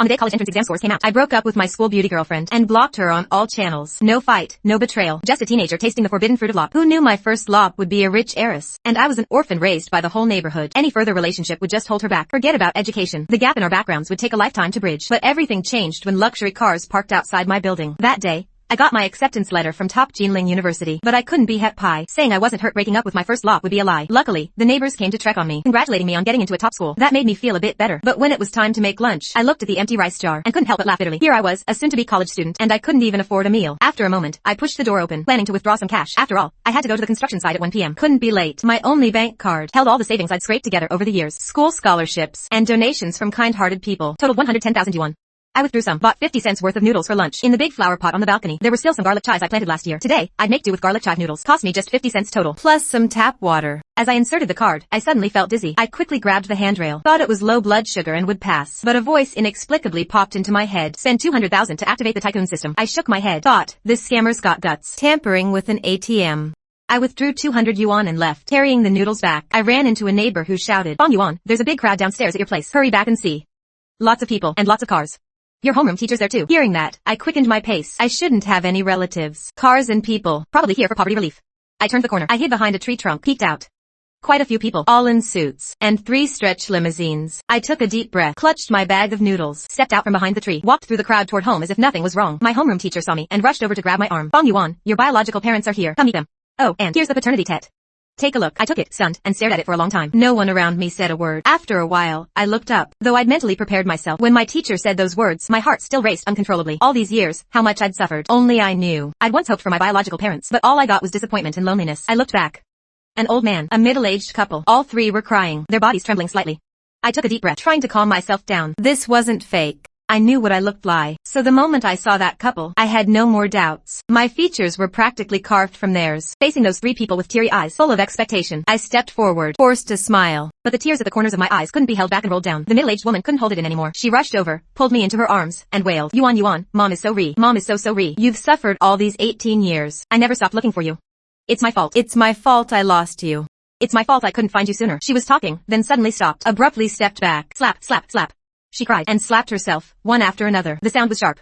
On the day college entrance exam scores came out, I broke up with my school beauty girlfriend and blocked her on all channels. No fight, no betrayal, just a teenager tasting the forbidden fruit of lop. Who knew my first lop would be a rich heiress? And I was an orphan raised by the whole neighborhood. Any further relationship would just hold her back. Forget about education. The gap in our backgrounds would take a lifetime to bridge. But everything changed when luxury cars parked outside my building. That day, I got my acceptance letter from top Jinling University, but I couldn't be het pie. Saying I wasn't hurt breaking up with my first lop would be a lie. Luckily, the neighbors came to trek on me, congratulating me on getting into a top school. That made me feel a bit better. But when it was time to make lunch, I looked at the empty rice jar and couldn't help but laugh bitterly. Here I was, a soon-to-be college student, and I couldn't even afford a meal. After a moment, I pushed the door open, planning to withdraw some cash. After all, I had to go to the construction site at 1 p.m. Couldn't be late. My only bank card held all the savings I'd scraped together over the years. School scholarships and donations from kind-hearted people totaled 110,000 yuan. I withdrew some, bought 50 cents worth of noodles for lunch. In the big flower pot on the balcony, there were still some garlic chives I planted last year. Today, I'd make do with garlic chive noodles. Cost me just 50 cents total, plus some tap water. As I inserted the card, I suddenly felt dizzy. I quickly grabbed the handrail, thought it was low blood sugar and would pass. But a voice inexplicably popped into my head. Spend 200,000 to activate the tycoon system. I shook my head, thought, this scammer's got guts. Tampering with an ATM. I withdrew 200 yuan and left, carrying the noodles back. I ran into a neighbor who shouted, "Bong Yuan, there's a big crowd downstairs at your place. Hurry back and see. Lots of people, and lots of cars. Your homeroom teacher's there too." Hearing that, I quickened my pace. I shouldn't have any relatives. Cars and people. Probably here for poverty relief. I turned the corner. I hid behind a tree trunk, peeked out. Quite a few people, all in suits, and 3 stretch limousines. I took a deep breath, clutched my bag of noodles, stepped out from behind the tree, walked through the crowd toward home as if nothing was wrong. My homeroom teacher saw me and rushed over to grab my arm. "Bong Yuan, your biological parents are here. Come meet them. Oh, and here's the paternity test. Take a look." I took it, stunned, and stared at it for a long time. No one around me said a word. After a while, I looked up, though I'd mentally prepared myself. When my teacher said those words, my heart still raced uncontrollably. All these years, how much I'd suffered. Only I knew. I'd once hoped for my biological parents, but all I got was disappointment and loneliness. I looked back. An old man, a middle-aged couple. All 3 were crying, their bodies trembling slightly. I took a deep breath, trying to calm myself down. This wasn't fake. I knew what I looked like. So the moment I saw that couple, I had no more doubts. My features were practically carved from theirs. Facing those 3 people with teary eyes, full of expectation, I stepped forward, forced a smile. But the tears at the corners of my eyes couldn't be held back and rolled down. The middle-aged woman couldn't hold it in anymore. She rushed over, pulled me into her arms, and wailed, "Yuan Yuan, Mom is so re. Mom is so re. You've suffered all these 18 years. I never stopped looking for you. It's my fault. It's my fault I lost you. It's my fault I couldn't find you sooner." She was talking, then suddenly stopped, abruptly stepped back. Slap, slap, slap. She cried and slapped herself, one after another. The sound was sharp.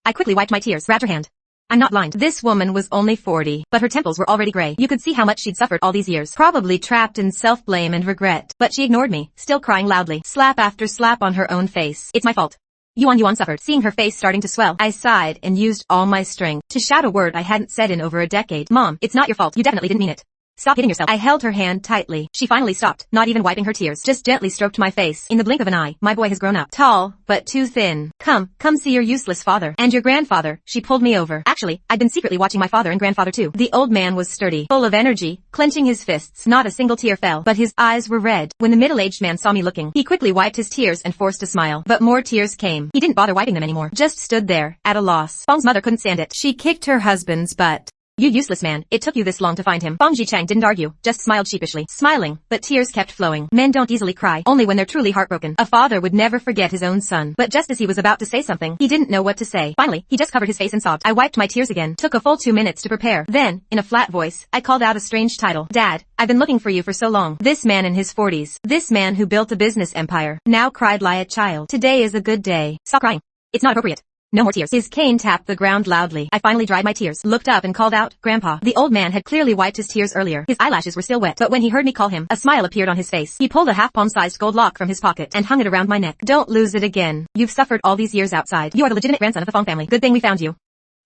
I quickly wiped my tears, grabbed her hand. I'm not blind. This woman was only 40, but her temples were already gray. You could see how much she'd suffered all these years, probably trapped in self-blame and regret. But she ignored me, still crying loudly, slap after slap on her own face. It's my fault. Yuan Yuan suffered. Seeing her face starting to swell, I sighed and used all my strength to shout a word I hadn't said in over a decade. "Mom, it's not your fault. You definitely didn't mean it. Stop hitting yourself." I held her hand tightly. She finally stopped, not even wiping her tears, just gently stroked my face. In the blink of an eye, my boy has grown up. Tall, but too thin. Come see your useless father. And your grandfather." She pulled me over. Actually, I'd been secretly watching my father and grandfather too. The old man was sturdy, full of energy, clenching his fists. Not a single tear fell, but his eyes were red. When the middle-aged man saw me looking, he quickly wiped his tears and forced a smile. But more tears came. He didn't bother wiping them anymore, just stood there, at a loss. Bong's mother couldn't stand it. She kicked her husband's butt. "You useless man, it took you this long to find him." Bong Jichang didn't argue, just smiled sheepishly. Smiling, but tears kept flowing. Men don't easily cry, only when they're truly heartbroken. A father would never forget his own son. But just as he was about to say something, he didn't know what to say. Finally, he just covered his face and sobbed. I wiped my tears again. Took a full 2 minutes to prepare. Then, in a flat voice, I called out a strange title. "Dad, I've been looking for you for so long." This man in his 40s. This man who built a business empire. Now cried like a child. "Today is a good day. Stop crying. It's not appropriate. No more tears." His cane tapped the ground loudly. I finally dried my tears, looked up and called out, "Grandpa." The old man had clearly wiped his tears earlier. His eyelashes were still wet, but when he heard me call him, a smile appeared on his face. He pulled a half-palm-sized gold lock from his pocket and hung it around my neck. "Don't lose it again. You've suffered all these years outside. You are the legitimate grandson of the Fong family. Good thing we found you."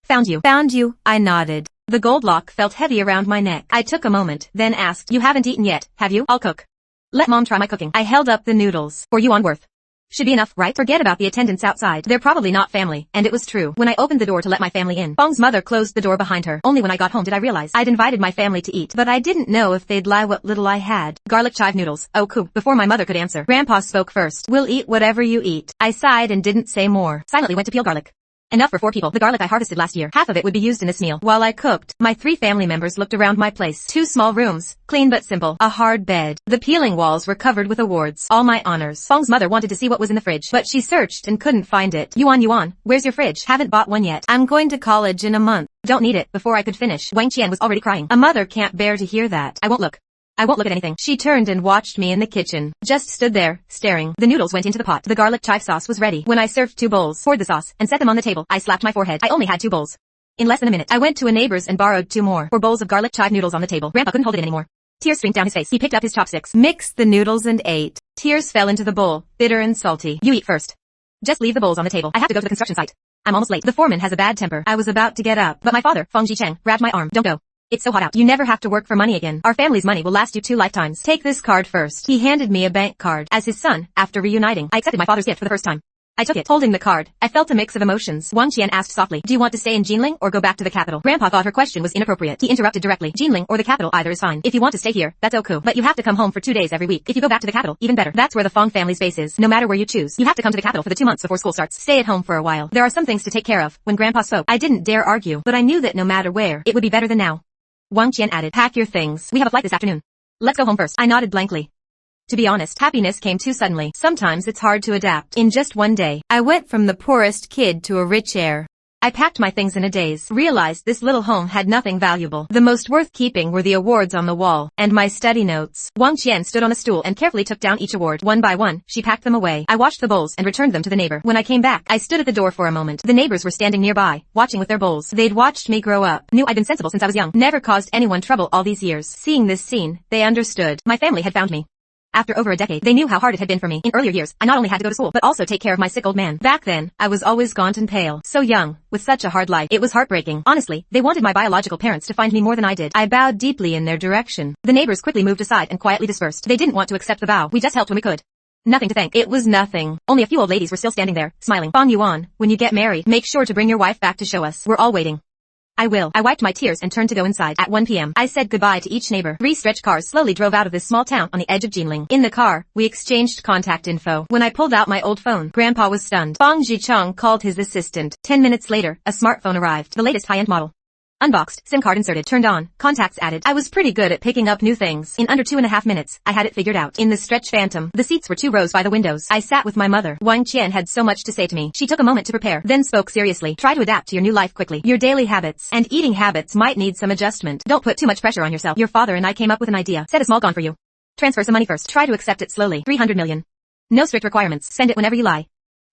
"Found you." "Found you," I nodded. The gold lock felt heavy around my neck. I took a moment, then asked, "You haven't eaten yet, have you?" "I'll cook. Let Mom try my cooking." I held up the noodles. "For you on worth. Should be enough, right? Forget about the attendants outside. They're probably not family." And it was true. When I opened the door to let my family in, Bong's mother closed the door behind her. Only when I got home did I realize I'd invited my family to eat, but I didn't know if they'd lie what little I had. "Garlic chive noodles." "Oh, cool." Before my mother could answer, Grandpa spoke first. "We'll eat whatever you eat." I sighed and didn't say more. Silently went to peel garlic. Enough for 4 people. The garlic I harvested last year, half of it would be used in this meal. While I cooked, my 3 family members looked around my place. 2 small rooms, clean but simple. A hard bed. The peeling walls were covered with awards. All my honors. Bong's mother wanted to see what was in the fridge, but she searched and couldn't find it. "Yuan Yuan, where's your fridge?" "Haven't bought one yet. I'm going to college in a month." "Don't need it." Before I could finish, Wang Qian was already crying. A mother can't bear to hear that. "I won't look." I won't look at anything. She turned and watched me in the kitchen. Just stood there, staring. The noodles went into the pot. The garlic chive sauce was ready. When I served 2 bowls, poured the sauce, and set them on the table, I slapped my forehead. I only had 2 bowls. In less than a minute, I went to a neighbor's and borrowed 2 more. 4 bowls of garlic chive noodles on the table. Grandpa couldn't hold it in anymore. Tears streamed down his face. He picked up his chopsticks, mixed the noodles and ate. Tears fell into the bowl, bitter and salty. You eat first. Just leave the bowls on the table. I have to go to the construction site. I'm almost late. The foreman has a bad temper. I was about to get up, but my father, Feng Jicheng, grabbed my arm. Don't go. It's so hot out. You never have to work for money again. Our family's money will last you 2 lifetimes. Take this card first. He handed me a bank card. As his son, after reuniting, I accepted my father's gift for the first time. I took it. Holding the card, I felt a mix of emotions. Wang Qian asked softly, do you want to stay in Jinling or go back to the capital? Grandpa thought her question was inappropriate. He interrupted directly. Jinling or the capital, either is fine. If you want to stay here, that's okay. But you have to come home for 2 days every week. If you go back to the capital, even better. That's where the Fong family's base is. No matter where you choose, you have to come to the capital for the 2 months before school starts. Stay at home for a while. There are some things to take care of. When Grandpa spoke, I didn't dare argue, but I knew that no matter where, it would be better than now. Wang Qian added, pack your things. We have a flight this afternoon. Let's go home first. I nodded blankly. To be honest, happiness came too suddenly. Sometimes it's hard to adapt. In just 1 day, I went from the poorest kid to a rich heir. I packed my things in a daze, realized this little home had nothing valuable. The most worth keeping were the awards on the wall, and my study notes. Wang Qian stood on a stool and carefully took down each award. One by one, she packed them away. I washed the bowls and returned them to the neighbor. When I came back, I stood at the door for a moment. The neighbors were standing nearby, watching with their bowls. They'd watched me grow up, knew I'd been sensible since I was young, never caused anyone trouble all these years. Seeing this scene, they understood. My family had found me. After over a decade, they knew how hard it had been for me. In earlier years, I not only had to go to school, but also take care of my sick old man. Back then, I was always gaunt and pale. So young, with such a hard life. It was heartbreaking. Honestly, they wanted my biological parents to find me more than I did. I bowed deeply in their direction. The neighbors quickly moved aside and quietly dispersed. They didn't want to accept the bow. We just helped when we could. Nothing to thank. It was nothing. Only a few old ladies were still standing there, smiling. Fang Yuan, when you get married, make sure to bring your wife back to show us. We're all waiting. I will. I wiped my tears and turned to go inside. At 1 p.m., I said goodbye to each neighbor. 3 stretch cars slowly drove out of this small town on the edge of Jinling. In the car, we exchanged contact info. When I pulled out my old phone, Grandpa was stunned. Fang Jicheng called his assistant. 10 minutes later, a smartphone arrived. The latest high-end model. Unboxed, SIM card inserted, turned on, contacts added. I was pretty good at picking up new things. In under 2.5 minutes, I had it figured out. In the stretch Phantom, the seats were 2 rows by the windows. I sat with my mother. Wang Qian had so much to say to me. She took a moment to prepare, then spoke seriously. Try to adapt to your new life quickly. Your daily habits and eating habits might need some adjustment. Don't put too much pressure on yourself. Your father and I came up with an idea. Set a small goal for you. Transfer some money first. Try to accept it slowly. 300 million. No strict requirements. Spend it whenever you lie.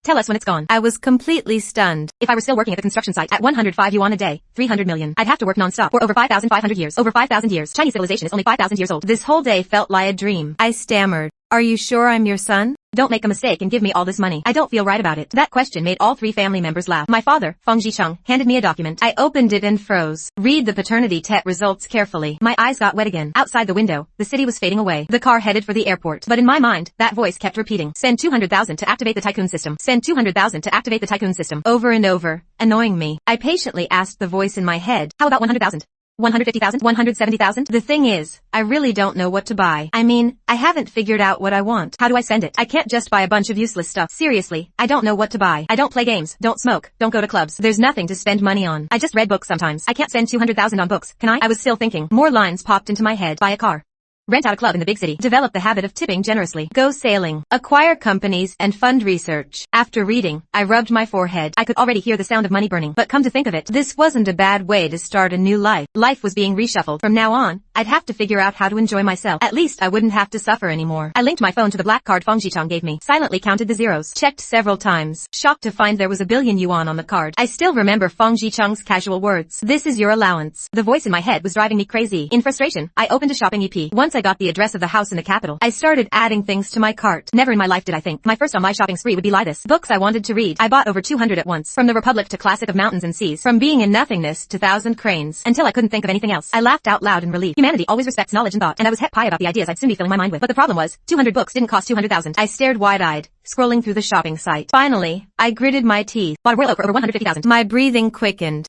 Tell us when it's gone. I was completely stunned. If I were still working at the construction site at 105 yuan a day, 300 million, I'd have to work non-stop for over 5,500 years. Over 5,000 years. Chinese civilization is only 5,000 years old. This whole day felt like a dream. I stammered. Are you sure I'm your son? Don't make a mistake and give me all this money. I don't feel right about it. That question made all 3 family members laugh. My father, Feng Jicheng, handed me a document. I opened it and froze. Read the paternity test results carefully. My eyes got wet again. Outside the window, the city was fading away. The car headed for the airport. But in my mind, that voice kept repeating. Send 200,000 to activate the tycoon system. Send 200,000 to activate the tycoon system. Over and over, annoying me. I patiently asked the voice in my head, how about 100,000? 150,000? 170,000? The thing is, I really don't know what to buy. I mean, I haven't figured out what I want. How do I send it? I can't just buy a bunch of useless stuff. Seriously, I don't know what to buy. I don't play games, don't smoke, don't go to clubs. There's nothing to spend money on. I just read books sometimes. I can't spend 200,000 on books, can I? I was still thinking. More lines popped into my head. Buy a car. Rent out a club in the big city. Develop the habit of tipping generously. Go sailing. Acquire companies and fund research. After reading, I rubbed my forehead. I could already hear the sound of money burning. But come to think of it, this wasn't a bad way to start a new life. Life was being reshuffled. From now on, I'd have to figure out how to enjoy myself. At least I wouldn't have to suffer anymore. I linked my phone to the black card Feng Jicheng gave me. Silently counted the zeros. Checked several times. Shocked to find there was 1 billion yuan on the card. I still remember Feng Jicheng's casual words. This is your allowance. The voice in my head was driving me crazy. In frustration, I opened a shopping EP. Once I got the address of the house in the capital, I started adding things to my cart. Never in my life did I think my first online shopping spree would be like this. Books I wanted to read. I bought over 200 at once. From the Republic to Classic of Mountains and Seas. From Being in Nothingness to 1,000 Cranes. Until I couldn't think of anything else. I laughed out loud in relief. Humanity always respects knowledge and thought, and I was hep pie about the ideas I'd soon be filling my mind with. But the problem was, 200 books didn't cost 200,000. I stared wide-eyed, scrolling through the shopping site. Finally, I gritted my teeth. Bought a Royal Oak for over 150,000. My breathing quickened.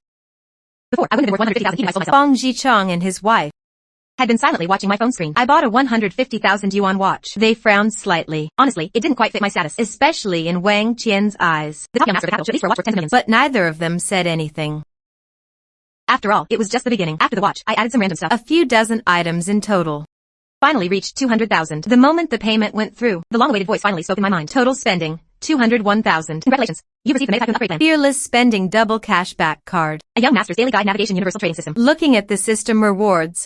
Before, I wouldn't have been worth 150,000 even if I sold myself. Feng Jicheng and his wife had been silently watching my phone screen. I bought a 150,000 yuan watch. They frowned slightly. Honestly, it didn't quite fit my status, especially in Wang Qian's eyes. The top young master of the capital should at least for a watch worth tens of millions. But neither of them said anything. After all, it was just the beginning. After the watch, I added some random stuff. A few dozen items in total. Finally reached 200,000. The moment the payment went through, the long-awaited voice finally spoke in my mind. Total spending, 201,000. Congratulations. You've received the Mega Tycoon upgrade plan. Fearless spending double cashback card. A young master's daily guide navigation universal trading system. Looking at the system rewards,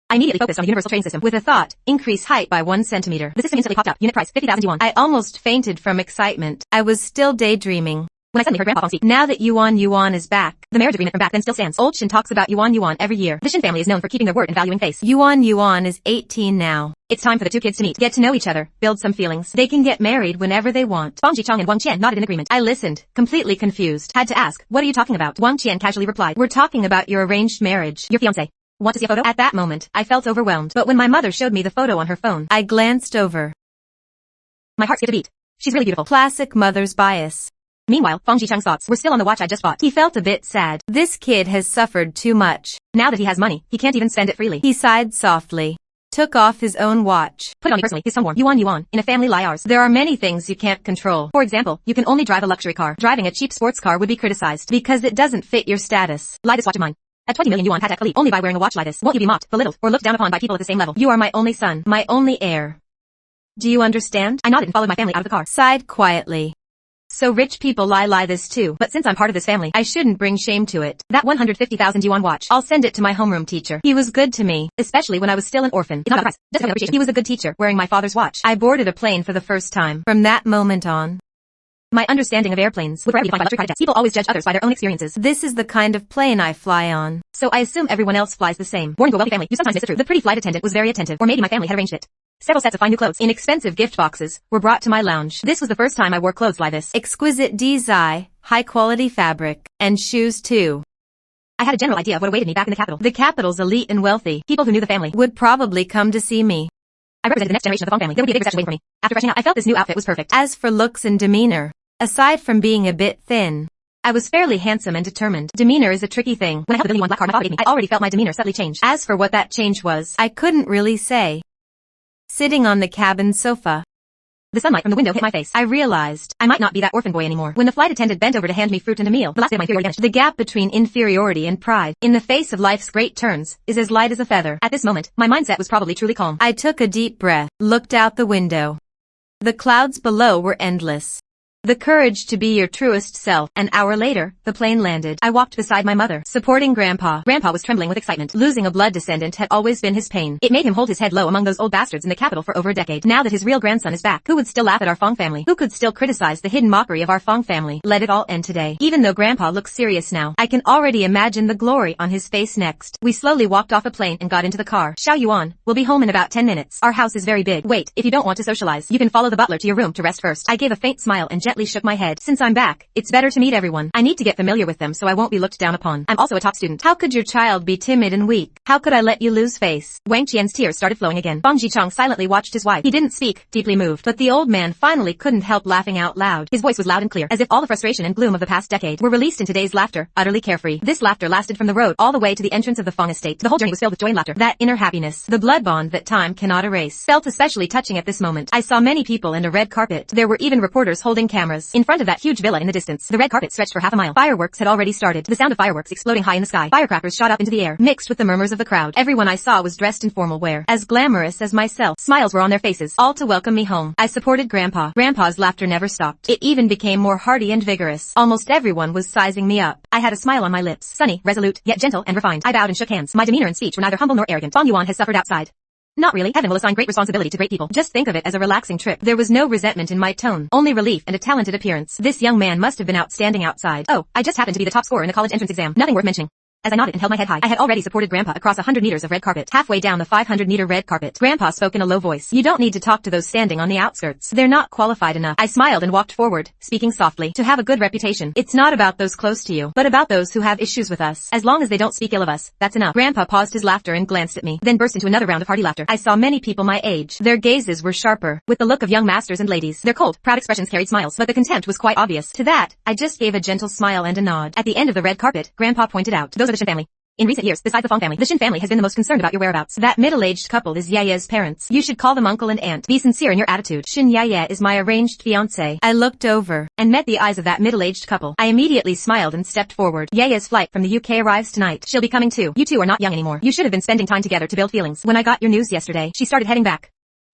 I immediately focused on the universal train system with a thought, increase height by 1 centimeter. The system instantly popped up. Unit price, 50,000 yuan. I almost fainted from excitement. I was still daydreaming when I suddenly heard Grandpa speak. Now that Yuan is back, the marriage agreement from back then still stands. Old Shin talks about Yuan every year. The Shin family is known for keeping their word and valuing face. Yuan is 18 now. It's time for the two kids to meet, get to know each other, build some feelings. They can get married whenever they want. Bong Jichong and Wang Qian nodded in agreement. I listened, completely confused. Had to ask, what are you talking about? Wang Qian casually replied, we're talking about your arranged marriage. Your fiancé. Want to see a photo? At that moment, I felt overwhelmed. But when my mother showed me the photo on her phone, I glanced over. My heart skipped a beat. She's really beautiful. Classic mother's bias. Meanwhile, Fang Jicheng's thoughts were still on the watch I just bought. He felt a bit sad. This kid has suffered too much. Now that he has money, he can't even spend it freely. He sighed softly. Took off his own watch. Put it on me personally, his song warm. Yuan. In a family like ours, there are many things you can't control. For example, you can only drive a luxury car. Driving a cheap sports car would be criticized because it doesn't fit your status. Lie this watch of mine. At 20 million yuan Patek Philippe, only by wearing a watch like this, won't you be mocked, belittled, or looked down upon by people at the same level? You are my only son, my only heir. Do you understand? I nodded and followed my family out of the car. Sighed quietly. So rich people lie this too. But since I'm part of this family, I shouldn't bring shame to it. That 150,000 yuan watch, I'll send it to my homeroom teacher. He was good to me, especially when I was still an orphan. It's not a price, just an appreciation. He was a good teacher, wearing my father's watch. I boarded a plane for the first time. From that moment on, my understanding of airplanes would forever be defined by luxury private jets. People always judge others by their own experiences. This is the kind of plane I fly on. So I assume everyone else flies the same. Born to a wealthy family, you sometimes miss the truth. The pretty flight attendant was very attentive, or maybe my family had arranged it. Several sets of fine new clothes in expensive gift boxes were brought to my lounge. This was the first time I wore clothes like this. Exquisite design, high quality fabric, and shoes too. I had a general idea of what awaited me back in the capital. The capital's elite and wealthy, people who knew the family, would probably come to see me. I represented the next generation of the Fong family. There would be a big reception waiting for me. After freshening out, I felt this new outfit was perfect. As for looks and demeanor, aside from being a bit thin, I was fairly handsome and determined. Demeanor is a tricky thing. When I held the Billionaire Black card, my father gave me, I already felt my demeanor subtly change. As for what that change was, I couldn't really say. Sitting on the cabin sofa, the sunlight from the window hit my face. I realized I might not be that orphan boy anymore. When the flight attendant bent over to hand me fruit and a meal, the last bit of my inferiority vanished. The gap between inferiority and pride, in the face of life's great turns, is as light as a feather. At this moment, my mindset was probably truly calm. I took a deep breath, looked out the window. The clouds below were endless. The courage to be your truest self. An hour later, the plane landed. I walked beside my mother, supporting Grandpa. Grandpa was trembling with excitement. Losing a blood descendant had always been his pain. It made him hold his head low among those old bastards in the capital for over a decade. Now that his real grandson is back, who would still laugh at our Fong family? Who could still criticize the hidden mockery of our Fong family? Let it all end today. Even though Grandpa looks serious now, I can already imagine the glory on his face next. We slowly walked off a plane and got into the car. Xiao Yuan, we'll be home in about 10 minutes. Our house is very big. Wait, if you don't want to socialize, you can follow the butler to your room to rest first. I gave a faint smile and gently shook my head. Since I'm back, it's better to meet everyone. I need to get familiar with them so I won't be looked down upon. I'm also a top student. How could your child be timid and weak? How could I let you lose face? Wang Qian's tears started flowing again. Bong Jichong silently watched his wife. He didn't speak, deeply moved, but the old man finally couldn't help laughing out loud. His voice was loud and clear, as if all the frustration and gloom of the past decade were released in today's laughter, utterly carefree. This laughter lasted from the road all the way to the entrance of the Fong estate. The whole journey was filled with joy and laughter. That inner happiness, the blood bond that time cannot erase, felt especially touching at this moment. I saw many people and a red carpet. There were even reporters holding cameras. In front of that huge villa in the distance, the red carpet stretched for half a mile. Fireworks had already started. The sound of fireworks exploding high in the sky. Firecrackers shot up into the air, mixed with the murmurs of the crowd. Everyone I saw was dressed in formal wear, as glamorous as myself. Smiles were on their faces, all to welcome me home. I supported Grandpa. Grandpa's laughter never stopped. It even became more hearty and vigorous. Almost everyone was sizing me up. I had a smile on my lips, sunny, resolute, yet gentle and refined. I bowed and shook hands. My demeanor and speech were neither humble nor arrogant. Fong Yuan has suffered outside. Not really. Heaven will assign great responsibility to great people. Just think of it as a relaxing trip. There was no resentment in my tone, only relief and a talented appearance. This young man must have been outstanding outside. Oh, I just happened to be the top scorer in the college entrance exam. Nothing worth mentioning. As I nodded and held my head high, I had already supported Grandpa across 100 meters of red carpet. Halfway down the 500-meter red carpet, Grandpa spoke in a low voice. You don't need to talk to those standing on the outskirts. They're not qualified enough. I smiled and walked forward, speaking softly. To have a good reputation, it's not about those close to you, but about those who have issues with us. As long as they don't speak ill of us, that's enough. Grandpa paused his laughter and glanced at me, then burst into another round of hearty laughter. I saw many people my age. Their gazes were sharper, with the look of young masters and ladies. Their cold, proud expressions carried smiles, but the contempt was quite obvious. To that, I just gave a gentle smile and a nod. At the end of the red carpet, Grandpa pointed out, those are the Shin family. In recent years, besides the Fong family, the Shin family has been the most concerned about your whereabouts. That middle-aged couple is Yaya's parents. You should call them uncle and aunt. Be sincere in your attitude. Shin Yaya is my arranged fiancé. I looked over and met the eyes of that middle-aged couple. I immediately smiled and stepped forward. Yaya's flight from the UK arrives tonight. She'll be coming too. You two are not young anymore. You should have been spending time together to build feelings. When I got your news yesterday, she started heading back.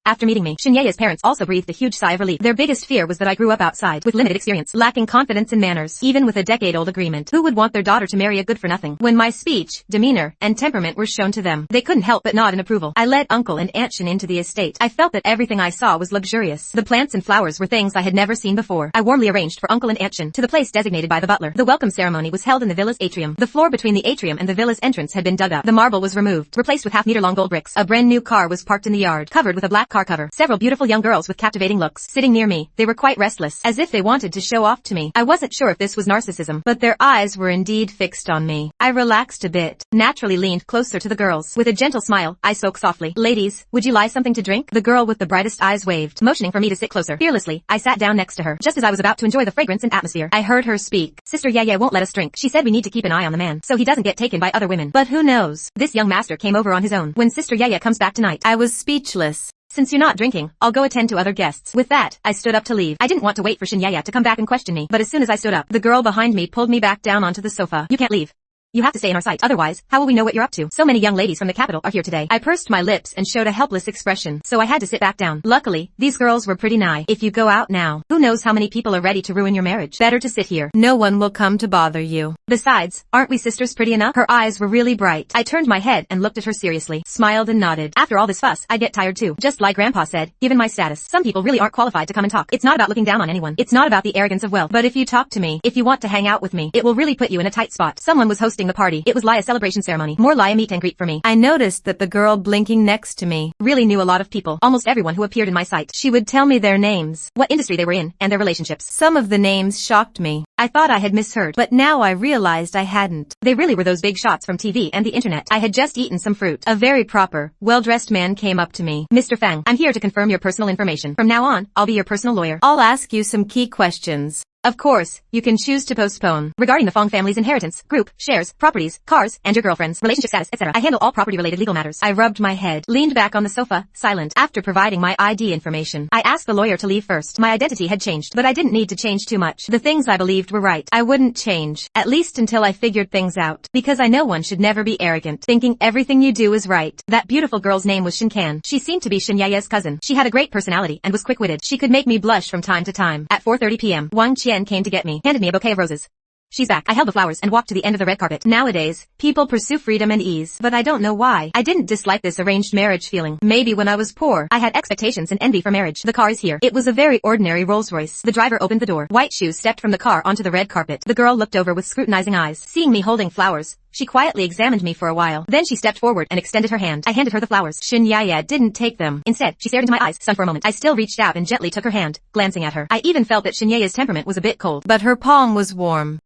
After meeting me, Shinyaya's parents also breathed a huge sigh of relief. Their biggest fear was that I grew up outside, with limited experience, lacking confidence and manners, even with a decade-old agreement. Who would want their daughter to marry a good-for-nothing? When my speech, demeanor, and temperament were shown to them, they couldn't help but nod in approval. I led Uncle and Aunt Shin into the estate. I felt that everything I saw was luxurious. The plants and flowers were things I had never seen before. I warmly arranged for Uncle and Aunt Shin to the place designated by the butler. The welcome ceremony was held in the villa's atrium. The floor between the atrium and the villa's entrance had been dug up. The marble was removed, replaced with half-meter-long gold bricks. A brand new car was parked in the yard, covered with a black car cover. Several beautiful young girls with captivating looks sitting near me. They were quite restless, as if they wanted to show off to me. I wasn't sure if this was narcissism, but their eyes were indeed fixed on me. I relaxed a bit, naturally leaned closer to the girls. With a gentle smile, I spoke softly. Ladies, would you like something to drink? The girl with the brightest eyes waved, motioning for me to sit closer. Fearlessly, I sat down next to her. Just as I was about to enjoy the fragrance and atmosphere, I heard her speak. Sister Yaya won't let us drink. She said we need to keep an eye on the man, so he doesn't get taken by other women. But who knows? This young master came over on his own. When Sister Yaya comes back tonight, I was speechless. Since you're not drinking, I'll go attend to other guests. With that, I stood up to leave. I didn't want to wait for Shin Yaya to come back and question me, but as soon as I stood up, the girl behind me pulled me back down onto the sofa. You can't leave. You have to stay in our sight, otherwise, how will we know what you're up to? So many young ladies from the capital are here today. I pursed my lips and showed a helpless expression, so I had to sit back down. Luckily, these girls were pretty nigh. If you go out now, who knows how many people are ready to ruin your marriage? Better to sit here. No one will come to bother you. Besides, aren't we sisters pretty enough? Her eyes were really bright. I turned my head and looked at her seriously, smiled and nodded. After all this fuss, I get tired too. Just like Grandpa said, given my status, some people really aren't qualified to come and talk. It's not about looking down on anyone. It's not about the arrogance of wealth. But if you talk to me, if you want to hang out with me, it will really put you in a tight spot. Someone was hosting the party. It was Lia's celebration ceremony. More Lia meet and greet for me. I noticed that the girl blinking next to me really knew a lot of people. Almost everyone who appeared in my sight. She would tell me their names, what industry they were in, and their relationships. Some of the names shocked me. I thought I had misheard, but now I realized I hadn't. They really were those big shots from TV and the internet. I had just eaten some fruit. A very proper, well-dressed man came up to me. Mr. Fang, I'm here to confirm your personal information. From now on, I'll be your personal lawyer. I'll ask you some key questions. Of course, you can choose to postpone. Regarding the Fong family's inheritance, group, shares, properties, cars, and your girlfriend's relationship status, etc. I handle all property-related legal matters. I rubbed my head, leaned back on the sofa, silent. After providing my ID information, I asked the lawyer to leave first. My identity had changed, but I didn't need to change too much. The things I believed were right. I wouldn't change, at least until I figured things out. Because I know one should never be arrogant, thinking everything you do is right. That beautiful girl's name was Shinkan. She seemed to be Shin Yaya's cousin. She had a great personality and was quick-witted. She could make me blush from time to time. At 4:30 p.m., Wang Qian came to get me, handed me a bouquet of roses. She's back. I held the flowers and walked to the end of the red carpet. Nowadays, people pursue freedom and ease, but I don't know why. I didn't dislike this arranged marriage feeling. Maybe when I was poor, I had expectations and envy for marriage. The car is here. It was a very ordinary Rolls-Royce. The driver opened the door. White shoes stepped from the car onto the red carpet. The girl looked over with scrutinizing eyes. Seeing me holding flowers, she quietly examined me for a while. Then she stepped forward and extended her hand. I handed her the flowers. Shin Yaya didn't take them. Instead, she stared into my eyes, stunned for a moment. I still reached out and gently took her hand, glancing at her. I even felt that Shin Yaya's temperament was a bit cold, but her palm was warm.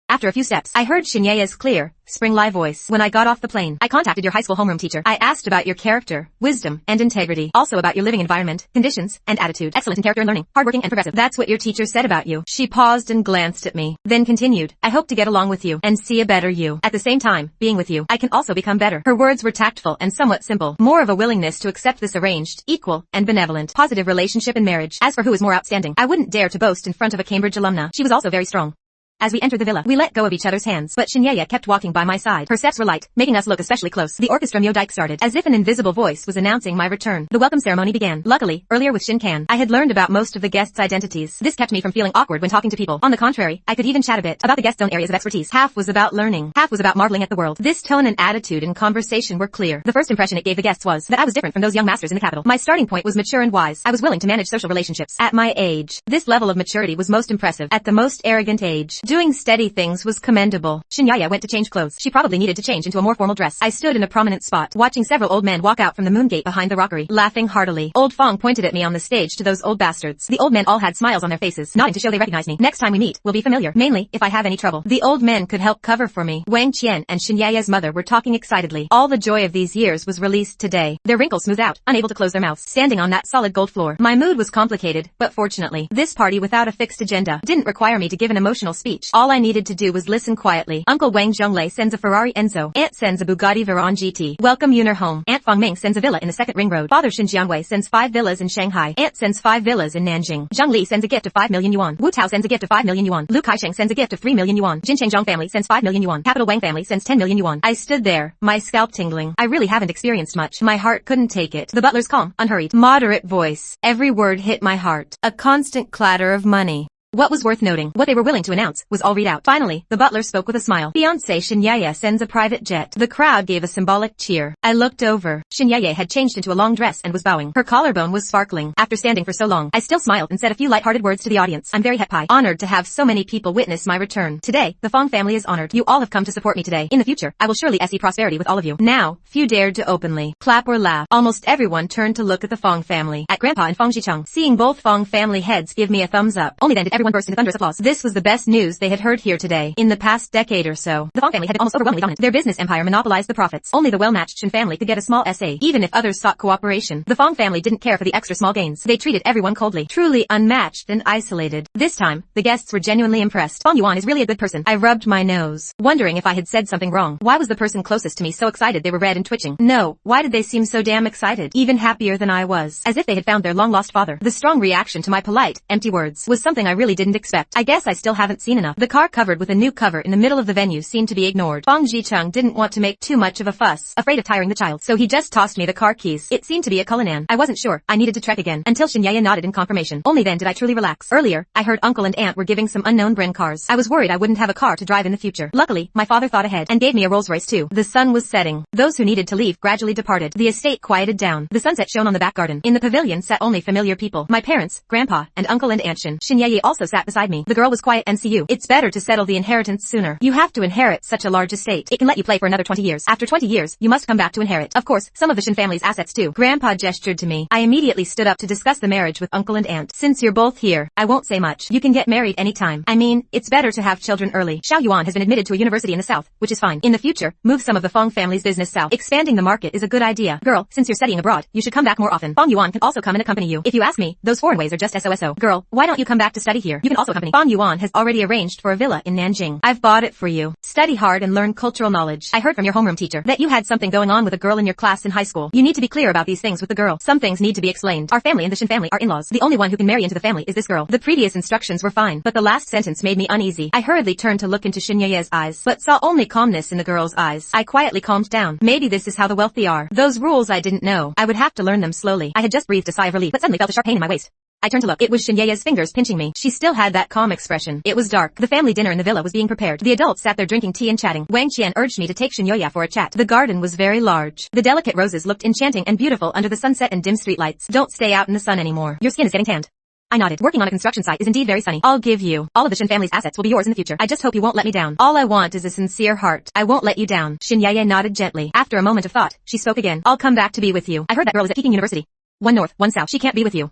After a few steps, I heard Shin Yaya's clear, spring-like voice. When I got off the plane, I contacted your high school homeroom teacher. I asked about your character, wisdom, and integrity. Also about your living environment, conditions, and attitude. Excellent in character and learning, hardworking and progressive. That's what your teacher said about you. She paused and glanced at me, then continued. I hope to get along with you and see a better you. At the same time, being with you, I can also become better. Her words were tactful and somewhat simple. More of a willingness to accept this arranged, equal, and benevolent, positive relationship in marriage. As for who is more outstanding, I wouldn't dare to boast in front of a Cambridge alumna. She was also very strong. As we entered the villa, we let go of each other's hands, but Shin Yaya kept walking by my side. Her steps were light, making us look especially close. The orchestra music started, as if an invisible voice was announcing my return. The welcome ceremony began. Luckily, earlier with Shin Kan, I had learned about most of the guests' identities. This kept me from feeling awkward when talking to people. On the contrary, I could even chat a bit about the guests' own areas of expertise. Half was about learning, half was about marveling at the world. This tone and attitude in conversation were clear. The first impression it gave the guests was that I was different from those young masters in the capital. My starting point was mature and wise. I was willing to manage social relationships. At my age, this level of maturity was most impressive. At the most arrogant age, doing steady things was commendable. Shin Yaya went to change clothes. She probably needed to change into a more formal dress. I stood in a prominent spot, watching several old men walk out from the moon gate behind the rockery, laughing heartily. Old Fong pointed at me on the stage to those old bastards. The old men all had smiles on their faces, nodding to show they recognized me. Next time we meet, we'll be familiar, mainly if I have any trouble. The old men could help cover for me. Wang Qian and Shin Yaya's mother were talking excitedly. All the joy of these years was released today. Their wrinkles smoothed out, unable to close their mouths, standing on that solid gold floor. My mood was complicated, but fortunately, this party without a fixed agenda didn't require me to give an emotional speech. speech. All I needed to do was listen quietly. Uncle Wang Zhonglei sends a Ferrari Enzo. Aunt sends a Bugatti Veyron GT. Welcome Yuner home. Aunt Feng Ming sends a villa in the second ring road. Father Xin Jiangwei sends 5 villas in Shanghai. Aunt sends 5 villas in Nanjing. Zhang Li sends a gift of 5 million yuan. Wu Tao sends a gift of 5 million yuan. Lu Kaisheng sends a gift of 3 million yuan. Jin Chengzhong family sends 5 million yuan. Capital Wang family sends 10 million yuan. I stood there, my scalp tingling. I really haven't experienced much. My heart couldn't take it. The butler's calm, unhurried, moderate voice. Every word hit my heart. A constant clatter of money. What was worth noting, what they were willing to announce, was all read out. Finally, the butler spoke with a smile. Fiancé Xin Yeye sends a private jet. The crowd gave a symbolic cheer. I looked over. Xin Yeye had changed into a long dress and was bowing. Her collarbone was sparkling. After standing for so long, I still smiled and said a few light-hearted words to the audience. I'm very happy, honored to have so many people witness my return. Today, the Fong family is honored. You all have come to support me today. In the future, I will surely see prosperity with all of you. Now, few dared to openly clap or laugh. Almost everyone turned to look at the Fong family, at Grandpa and Fong Jicheng. Seeing both Fong family heads give me a thumbs up. Only then did everyone burst into thunderous applause. This was the best news they had heard here today. In the past decade or so, the Fong family had been almost overwhelmingly dominant. Their business empire monopolized the profits. Only the well-matched Chen family could get a small SA, even if others sought cooperation. The Fong family didn't care for the extra small gains. They treated everyone coldly, truly unmatched and isolated. This time, the guests were genuinely impressed. Fong Yuan is really a good person. I rubbed my nose, wondering if I had said something wrong. Why was the person closest to me so excited they were red and twitching? No, why did they seem so damn excited? Even happier than I was. As if they had found their long-lost father. The strong reaction to my polite, empty words was something I really didn't expect. I guess I still haven't seen enough. The car covered with a new cover in the middle of the venue seemed to be ignored. Fong Jicheng didn't want to make too much of a fuss, afraid of tiring the child, so he just tossed me the car keys. It seemed to be a Cullinan. I wasn't sure. I needed to trek again, until Xin Yeye nodded in confirmation. Only then did I truly relax. Earlier, I heard uncle and aunt were giving some unknown brand cars. I was worried I wouldn't have a car to drive in the future. Luckily, my father thought ahead, and gave me a Rolls Royce too. The sun was setting. Those who needed to leave gradually departed. The estate quieted down. The sunset shone on the back garden. In the pavilion sat only familiar people. My parents, grandpa, and uncle and aunt Xin. Xin Yeye also sat beside me. The girl was quiet and CU. It's better to settle the inheritance sooner. You have to inherit such a large estate. It can let you play for another 20 years. After 20 years, you must come back to inherit. Of course, some of the Shin family's assets too. Grandpa gestured to me. I immediately stood up to discuss the marriage with uncle and aunt. Since you're both here, I won't say much. You can get married anytime. I mean, it's better to have children early. Xiao Yuan has been admitted to a university in the south, which is fine. In the future, move some of the Fong family's business south. Expanding the market is a good idea. Girl, since you're studying abroad, you should come back more often. Fong Yuan can also come and accompany you. If you ask me, those foreign ways are just SOSO. Girl, why don't you come back to study here? You can also accompany. Fong Yuan has already arranged for a villa in Nanjing. I've bought it for you. Study hard and learn cultural knowledge. I heard from your homeroom teacher that you had something going on with a girl in your class in high school. You need to be clear about these things with the girl. Some things need to be explained. Our family and the Shin family are in-laws. The only one who can marry into the family is this girl. The previous instructions were fine, but the last sentence made me uneasy. I hurriedly turned to look into Xin Yeye's eyes, but saw only calmness in the girl's eyes. I quietly calmed down. Maybe this is how the wealthy are. Those rules I didn't know. I would have to learn them slowly. I had just breathed a sigh of relief, but suddenly felt a sharp pain in my waist. I turned to look. It was Xin Yeye's fingers pinching me. She still had that calm expression. It was dark. The family dinner in the villa was being prepared. The adults sat there drinking tea and chatting. Wang Qian urged me to take Xin Yeye for a chat. The garden was very large. The delicate roses looked enchanting and beautiful under the sunset and dim street lights. Don't stay out in the sun anymore. Your skin is getting tanned. I nodded. Working on a construction site is indeed very sunny. I'll give you. All of the Shin family's assets will be yours in the future. I just hope you won't let me down. All I want is a sincere heart. I won't let you down. Xin Yeye nodded gently. After a moment of thought, she spoke again. I'll come back to be with you. I heard that girl is at Peking University. One north, one south. She can't be with you.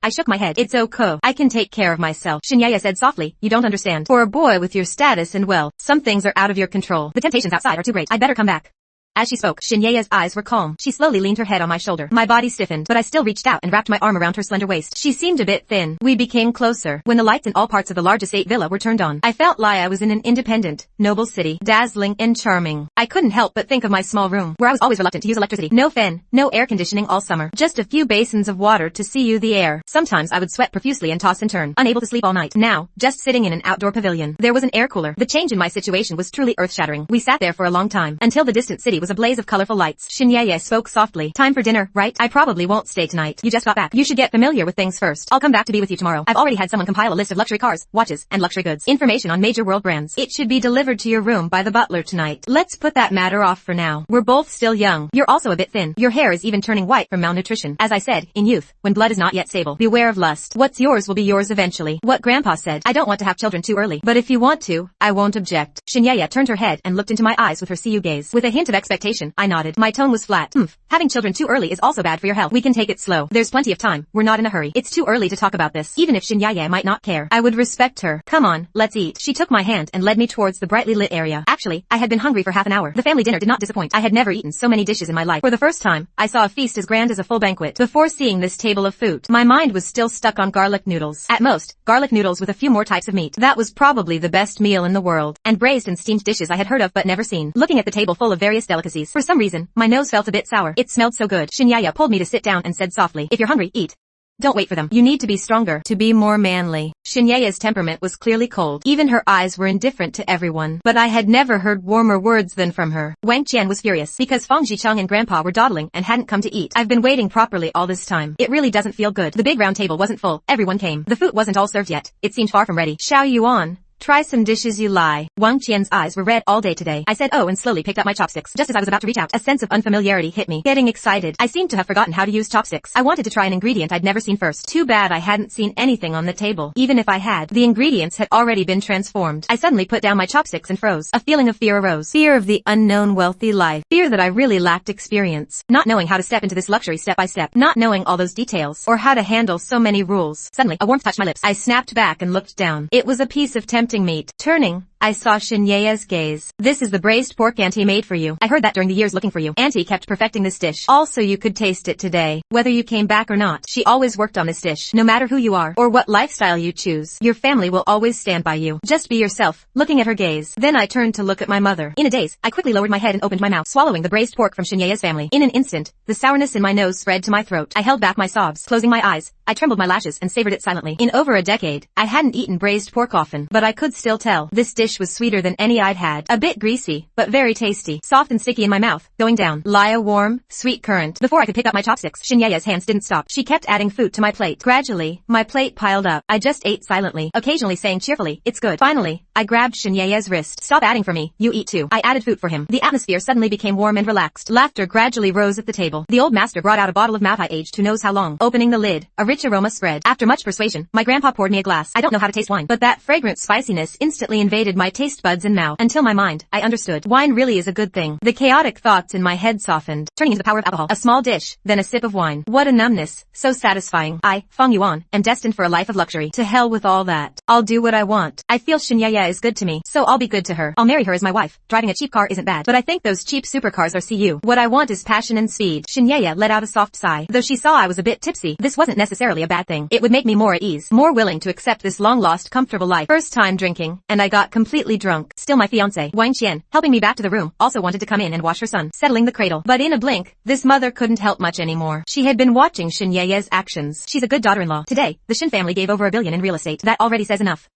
I shook my head. It's okay. I can take care of myself. Xin Yeye said softly. You don't understand. For a boy with your status and wealth, some things are out of your control. The temptations outside are too great. I'd better come back. As she spoke, Xin Yeye's eyes were calm. She slowly leaned her head on my shoulder. My body stiffened, but I still reached out and wrapped my arm around her slender waist. She seemed a bit thin. We became closer. When the lights in all parts of the large estate villa were turned on, I felt like I was in an independent, noble city, dazzling and charming. I couldn't help but think of my small room, where I was always reluctant to use electricity. No fan, no air conditioning all summer. Just a few basins of water to see you the air. Sometimes I would sweat profusely and toss and turn, unable to sleep all night. Now, just sitting in an outdoor pavilion. There was an air cooler. The change in my situation was truly earth-shattering. We sat there for a long time, until the distant city was a blaze of colorful lights. Xin Yeye spoke softly. Time for dinner, right? I probably won't stay tonight. You just got back. You should get familiar with things first. I'll come back to be with you tomorrow. I've already had someone compile a list of luxury cars, watches, and luxury goods. Information on major world brands. It should be delivered to your room by the butler tonight. Let's put that matter off for now. We're both still young. You're also a bit thin. Your hair is even turning white from malnutrition. As I said, in youth, when blood is not yet stable, beware of lust. What's yours will be yours eventually. What Grandpa said. I don't want to have children too early, but if you want to, I won't object. Xin Yeye turned her head and looked into my eyes with her CU gaze. With a hint of expectation, expectation, I nodded. My tone was flat. Having children too early is also bad for your health. We can take it slow. There's plenty of time. We're not in a hurry. It's too early to talk about this. Even if Shinyaye might not care, I would respect her. Come on, let's eat. She took my hand and led me towards the brightly lit area. Actually, I had been hungry for half an hour. The family dinner did not disappoint. I had never eaten so many dishes in my life. For the first time, I saw a feast as grand as a full banquet. Before seeing this table of food, my mind was still stuck on garlic noodles. At most, garlic noodles with a few more types of meat. That was probably the best meal in the world. And braised and steamed dishes I had heard of but never seen. Looking at the table full of various delicacies, for some reason, my nose felt a bit sour. It smelled so good. Shinyaya pulled me to sit down and said softly, if you're hungry, eat. Don't wait for them. You need to be stronger, to be more manly. Shinyaya's temperament was clearly cold. Even her eyes were indifferent to everyone. But I had never heard warmer words than from her. Wang Qian was furious because Feng Jicheng and Grandpa were dawdling and hadn't come to eat. I've been waiting properly all this time. It really doesn't feel good. The big round table wasn't full. Everyone came. The food wasn't all served yet. It seemed far from ready. Xiao Yuan. Try some dishes you lie. Wang Qian's eyes were red all day today. I said oh and slowly picked up my chopsticks. Just as I was about to reach out, a sense of unfamiliarity hit me. Getting excited. I seemed to have forgotten how to use chopsticks. I wanted to try an ingredient I'd never seen first. Too bad I hadn't seen anything on the table. Even if I had, the ingredients had already been transformed. I suddenly put down my chopsticks and froze. A feeling of fear arose. Fear of the unknown wealthy life. Fear that I really lacked experience. Not knowing how to step into this luxury step by step. Not knowing all those details. Or how to handle so many rules. Suddenly, a warmth touched my lips. I snapped back and looked down. It was a piece of tempting meat. Turning, I saw Shinyaya's gaze. This is the braised pork Auntie made for you. I heard that during the years looking for you. Auntie kept perfecting this dish. Also you could taste it today. Whether you came back or not, she always worked on this dish. No matter who you are, or what lifestyle you choose, your family will always stand by you. Just be yourself. Looking at her gaze. Then I turned to look at my mother. In a daze, I quickly lowered my head and opened my mouth, swallowing the braised pork from Shinyaya's family. In an instant, the sourness in my nose spread to my throat. I held back my sobs. Closing my eyes, I trembled my lashes and savored it silently. In over a decade, I hadn't eaten braised pork often, but I could still tell. This dish was sweeter than any I'd had. A bit greasy, but very tasty. Soft and sticky in my mouth, going down. Lie a warm, sweet current. Before I could pick up my chopsticks, Shinyaya's hands didn't stop. She kept adding food to my plate. Gradually, my plate piled up. I just ate silently, occasionally saying cheerfully, it's good. Finally, I grabbed Shinyaya's wrist. Stop adding for me, you eat too. I added food for him. The atmosphere suddenly became warm and relaxed. Laughter gradually rose at the table. The old master brought out a bottle of Matai aged who knows how long. Opening the lid, a rich aroma spread. After much persuasion, my grandpa poured me a glass. I don't know how to taste wine, but that fragrant spiciness instantly invaded my taste buds and mouth. Until my mind, I understood. Wine really is a good thing. The chaotic thoughts in my head softened, turning into the power of alcohol. A small dish, then a sip of wine. What a numbness. So satisfying. I, Feng Yuan, am destined for a life of luxury. To hell with all that. I'll do what I want. I feel Shinyaya is good to me, so I'll be good to her. I'll marry her as my wife. Driving a cheap car isn't bad, but I think those cheap supercars are CU. What I want is passion and speed. Shinyaya let out a soft sigh. Though she saw I was a bit tipsy, this wasn't necessarily a bad thing. It would make me more at ease, more willing to accept this long-lost comfortable life. First time drinking, and I got completely drunk. Still my fiancé, Wang Qian, helping me back to the room, also wanted to come in and wash her son, settling the cradle. But in a blink, this mother couldn't help much anymore. She had been watching Shinyaya's actions. She's a good daughter-in-law. Today, the Shin family gave over $1 billion in real estate. That already says enough.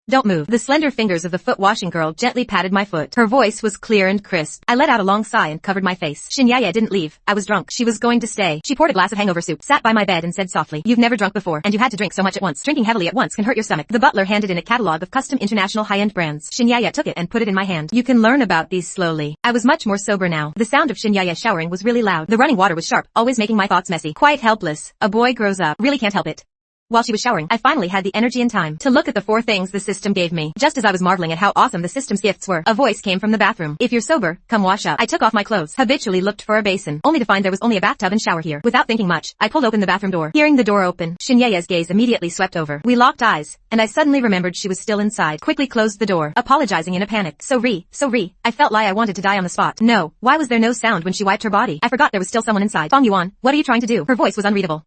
Don't move. The slender fingers of the foot-washing girl gently patted my foot. Her voice was clear and crisp. I let out a long sigh and covered my face. Shinyaya didn't leave. I was drunk. She was going to stay. She poured a glass of hangover soup, sat by my bed and said softly, you've never drunk before, and you had to drink so much at once. Drinking heavily at once can hurt your stomach. The butler handed in a catalog of custom international high-end brands. Shinyaya took it and put it in my hand. You can learn about these slowly. I was much more sober now. The sound of Shinyaya showering was really loud. The running water was sharp, always making my thoughts messy. Quite helpless. A boy grows up. Really can't help it. While she was showering, I finally had the energy and time to look at the 4 things the system gave me. Just as I was marveling at how awesome the system's gifts were, a voice came from the bathroom. If you're sober, come wash up. I took off my clothes, habitually looked for a basin, only to find there was only a bathtub and shower here. Without thinking much, I pulled open the bathroom door. Hearing the door open, Shinyaya's gaze immediately swept over. We locked eyes, and I suddenly remembered she was still inside. Quickly closed the door, apologizing in a panic. Sorry. I felt like I wanted to die on the spot. No, why was there no sound when she wiped her body? I forgot there was still someone inside. Feng Yuan, what are you trying to do? Her voice was unreadable.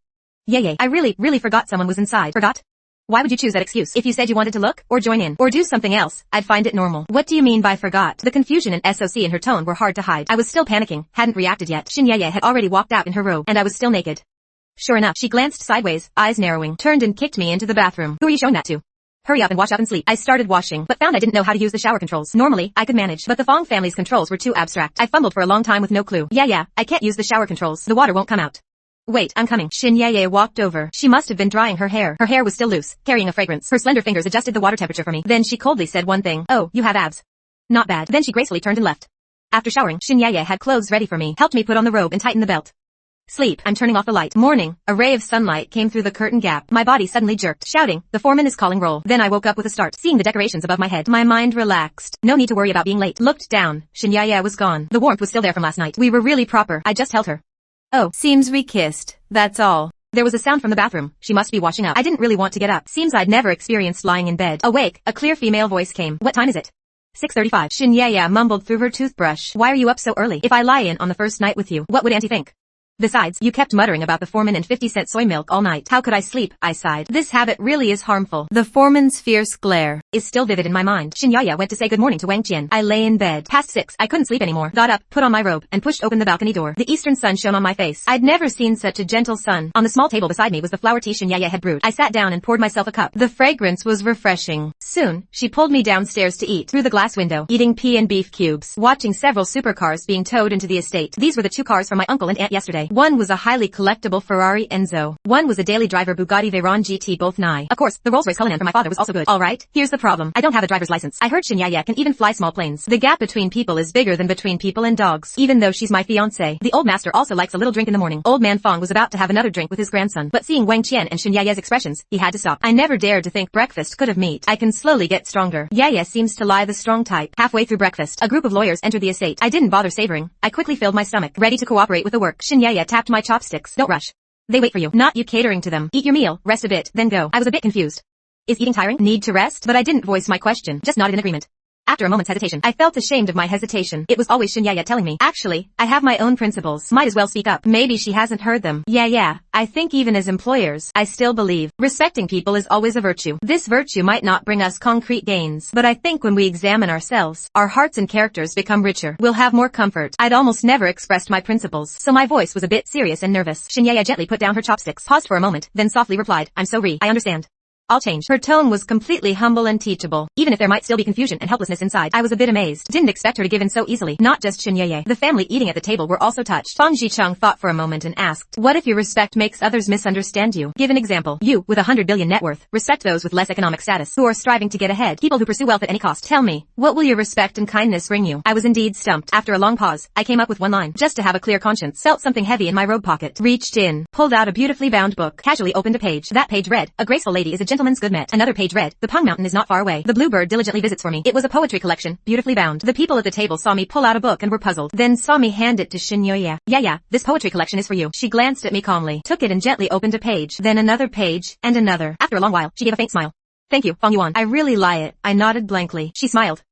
Yay, I really forgot someone was inside. Forgot? Why would you choose that excuse? If you said you wanted to look, or join in, or do something else, I'd find it normal. What do you mean by forgot? The confusion and SOC in her tone were hard to hide. I was still panicking, hadn't reacted yet. Shinyaya had already walked out in her robe, and I was still naked. Sure enough, she glanced sideways, eyes narrowing, turned and kicked me into the bathroom. Who are you showing that to? Hurry up and wash up and sleep. I started washing, but found I didn't know how to use the shower controls. Normally, I could manage, but the Fong family's controls were too abstract. I fumbled for a long time with no clue. Yeah, I can't use the shower controls. The water won't come out. Wait, I'm coming. Shinyaya walked over. She must have been drying her hair. Her hair was still loose, carrying a fragrance. Her slender fingers adjusted the water temperature for me. Then she coldly said one thing. Oh, you have abs. Not bad. Then she gracefully turned and left. After showering, Shinyaya had clothes ready for me, helped me put on the robe and tighten the belt. Sleep. I'm turning off the light. Morning. A ray of sunlight came through the curtain gap. My body suddenly jerked, shouting, "The foreman is calling roll." Then I woke up with a start, seeing the decorations above my head. My mind relaxed. No need to worry about being late. Looked down. Shinyaya was gone. The warmth was still there from last night. We were really proper. I just held her. Oh, seems we kissed. That's all. There was a sound from the bathroom. She must be washing up. I didn't really want to get up. Seems I'd never experienced lying in bed. Awake. A clear female voice came. What time is it? 6:35. Shinyaya mumbled through her toothbrush. Why are you up so early? If I lie in on the first night with you, what would Auntie think? Besides, you kept muttering about the foreman and 50-cent soy milk all night. How could I sleep? I sighed. This habit really is harmful. The foreman's fierce glare is still vivid in my mind. Shinyaya went to say good morning to Wang Qian. I lay in bed. Past 6. I couldn't sleep anymore. Got up, put on my robe, and pushed open the balcony door. The eastern sun shone on my face. I'd never seen such a gentle sun. On the small table beside me was the flower tea Shinyaya had brewed. I sat down and poured myself a cup. The fragrance was refreshing. Soon, she pulled me downstairs to eat. Through the glass window, eating pea and beef cubes, watching several supercars being towed into the estate. These were the 2 cars from my uncle and aunt yesterday. One was a highly collectible Ferrari Enzo. One was a daily driver Bugatti Veyron GT, both nye. Of course, the Rolls-Royce Cullinan for my father was also good. Alright, here's the problem. I don't have a driver's license. I heard Shinyaya can even fly small planes. The gap between people is bigger than between people and dogs, even though she's my fiancé. The old master also likes a little drink in the morning. Old man Fong was about to have another drink with his grandson, but seeing Wang Qian and Shinyaya's expressions, he had to stop. I never dared to think breakfast could have meat. I can slowly get stronger. Yaya seems to lie the strong type. Halfway through breakfast, a group of lawyers entered the estate. I didn't bother savoring. I quickly filled my stomach, ready to cooperate with the work. Shinyaya tapped my chopsticks. Don't rush. They wait for you, not you catering to them. Eat your meal, rest a bit, then go. I was a bit confused. Is eating tiring? Need to rest? But I didn't voice my question, just nodded in agreement. After a moment's hesitation, I felt ashamed of my hesitation. It was always Shinyaya telling me, actually, I have my own principles. Might as well speak up. Maybe she hasn't heard them. Yeah. I think even as employers, I still believe respecting people is always a virtue. This virtue might not bring us concrete gains, but I think when we examine ourselves, our hearts and characters become richer. We'll have more comfort. I'd almost never expressed my principles, so my voice was a bit serious and nervous. Shinyaya gently put down her chopsticks, paused for a moment, then softly replied, I'm sorry, I understand. I'll change. Her tone was completely humble and teachable. Even if there might still be confusion and helplessness inside, I was a bit amazed. Didn't expect her to give in so easily. Not just Shinyaya. The family eating at the table were also touched. Fang Jicheng thought for a moment and asked, what if your respect makes others misunderstand you? Give an example. You, with 100 billion net worth, respect those with less economic status, who are striving to get ahead. People who pursue wealth at any cost. Tell me, what will your respect and kindness bring you? I was indeed stumped. After a long pause, I came up with one line. Just to have a clear conscience. Felt something heavy in my robe pocket. Reached in, pulled out a beautifully bound book, casually opened a page. That page read, a graceful lady is a gentleman's good met. Another page read, the Peng Mountain is not far away. The bluebird diligently visits for me. It was a poetry collection, beautifully bound. The people at the table saw me pull out a book and were puzzled, then saw me hand it to Shinyaya. Yeah, this poetry collection is for you. She glanced at me calmly, took it and gently opened a page, then another page, and another. After a long while, she gave a faint smile. Thank you, Feng Yuan. I really lie it. I nodded blankly. She smiled.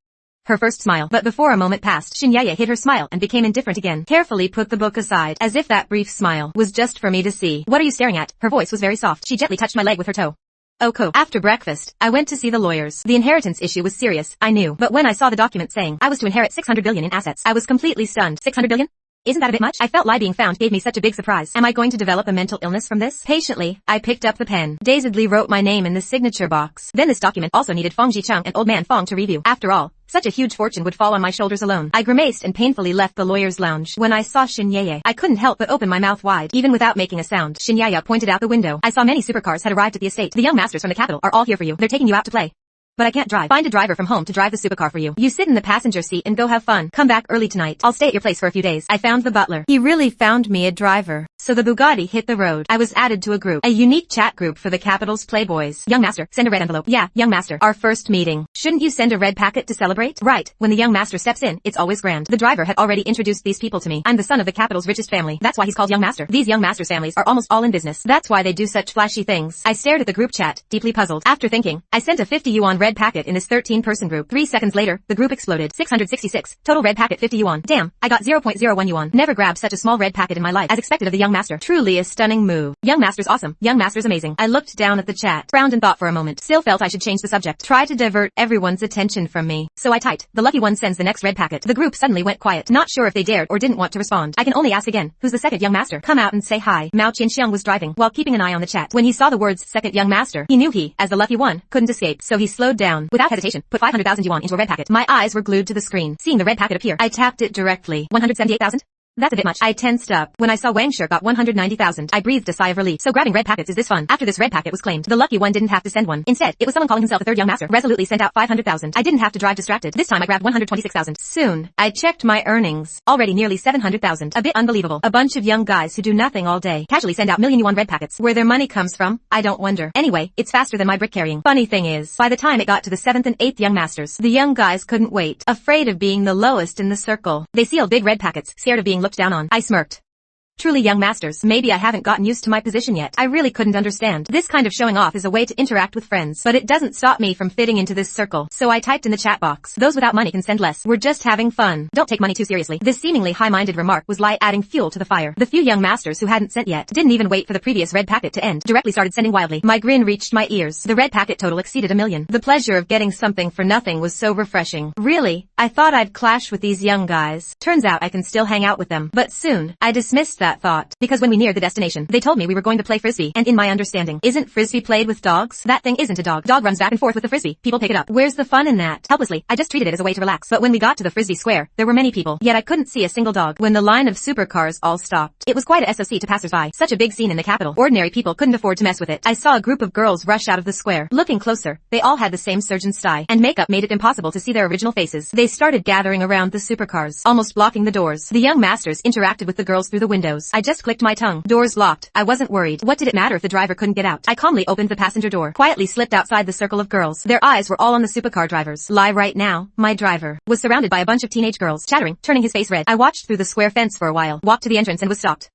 Her first smile, but before a moment passed, Shinyaya hid her smile and became indifferent again. Carefully put the book aside, as if that brief smile was just for me to see. What are you staring at? Her voice was very soft. She gently touched my leg with her toe. Okay. After breakfast, I went to see the lawyers. The inheritance issue was serious, I knew, but when I saw the document saying I was to inherit 600 billion in assets, I was completely stunned. 600 billion? Isn't that a bit much? I felt lie being found gave me such a big surprise. Am I going to develop a mental illness from this? Patiently, I picked up the pen, dazedly wrote my name in the signature box. Then this document also needed Fang Jicheng and old man Fong to review. After all, such a huge fortune would fall on my shoulders alone. I grimaced and painfully left the lawyer's lounge. When I saw Shinyaya, I couldn't help but open my mouth wide, even without making a sound. Shinyaya pointed out the window. I saw many supercars had arrived at the estate. The young masters from the capital are all here for you. They're taking you out to play. But I can't drive. Find a driver from home to drive the supercar for you. You sit in the passenger seat and go have fun. Come back early tonight. I'll stay at your place for a few days. I found the butler. He really found me a driver. So the Bugatti hit the road. I was added to a group. A unique chat group for the capital's playboys. Young master, send a red envelope. Yeah, young master. Our first meeting. Shouldn't you send a red packet to celebrate? Right. When the young master steps in, it's always grand. The driver had already introduced these people to me. I'm the son of the capital's richest family. That's why he's called young master. These young master's families are almost all in business. That's why they do such flashy things. I stared at the group chat, deeply puzzled. After thinking, I sent a 50 yuan red packet in this 13-person group. 3 seconds later, the group exploded. 666. Total red packet 50 yuan. Damn, I got 0.01 yuan. Never grabbed such a small red packet in my life. As expected of the young master. Truly a stunning move. Young master's awesome. Young master's amazing. I looked down at the chat, frowned and thought for a moment. Still felt I should change the subject. Try to divert everyone's attention from me. So I typed, the lucky one sends the next red packet. The group suddenly went quiet. Not sure if they dared or didn't want to respond. I can only ask again. Who's the second young master? Come out and say hi. Mao Qianxiang was driving, while keeping an eye on the chat. When he saw the words second young master, he knew he, as the lucky one, couldn't escape. So he slowed down. Without hesitation, put 500,000 yuan into a red packet. My eyes were glued to the screen. Seeing the red packet appear, I tapped it directly. 178,000? That's a bit much. I tensed up. When I saw Wang Shi got 190,000, I breathed a sigh of relief. So grabbing red packets is this fun? After this red packet was claimed, the lucky one didn't have to send one. Instead, it was someone calling himself the third young master. Resolutely sent out 500,000. I didn't have to drive distracted. This time I grabbed 126,000. Soon, I checked my earnings. Already nearly 700,000. A bit unbelievable. A bunch of young guys who do nothing all day casually send out million yuan red packets. Where their money comes from, I don't wonder. Anyway, it's faster than my brick carrying. Funny thing is, by the time it got to the 7th and 8th young masters, the young guys couldn't wait. Afraid of being the lowest in the circle. They sealed big red packets, scared of being looked down on. I smirked. Truly young masters, maybe I haven't gotten used to my position yet. I really couldn't understand. This kind of showing off is a way to interact with friends, but it doesn't stop me from fitting into this circle. So I typed in the chat box, those without money can send less. We're just having fun. Don't take money too seriously. This seemingly high-minded remark was light adding fuel to the fire. The few young masters who hadn't sent yet didn't even wait for the previous red packet to end. Directly started sending wildly. My grin reached my ears. The red packet total exceeded 1 million. The pleasure of getting something for nothing was so refreshing. Really, I thought I'd clash with these young guys. Turns out I can still hang out with them. But soon, I dismissed that thought. Because when we neared the destination, they told me we were going to play frisbee, and in my understanding, isn't frisbee played with dogs? That thing isn't a dog. Dog runs back and forth with the frisbee. People pick it up. Where's the fun in that? Helplessly, I just treated it as a way to relax. But when we got to the frisbee square, there were many people, yet I couldn't see a single dog. When the line of supercars all stopped, it was quite a SOC to passersby. Such a big scene in the capital. Ordinary people couldn't afford to mess with it. I saw a group of girls rush out of the square. Looking closer, they all had the same surgeon's style, and makeup made it impossible to see their original faces. They started gathering around the supercars, almost blocking the doors. The young masters interacted with the girls through the windows. I just clicked my tongue. Doors locked. I wasn't worried. What did it matter if the driver couldn't get out? I calmly opened the passenger door, quietly slipped outside the circle of girls. Their eyes were all on the supercar drivers. Lie right now, my driver was surrounded by a bunch of teenage girls, chattering, turning his face red. I watched through the square fence for a while, walked to the entrance and was stopped.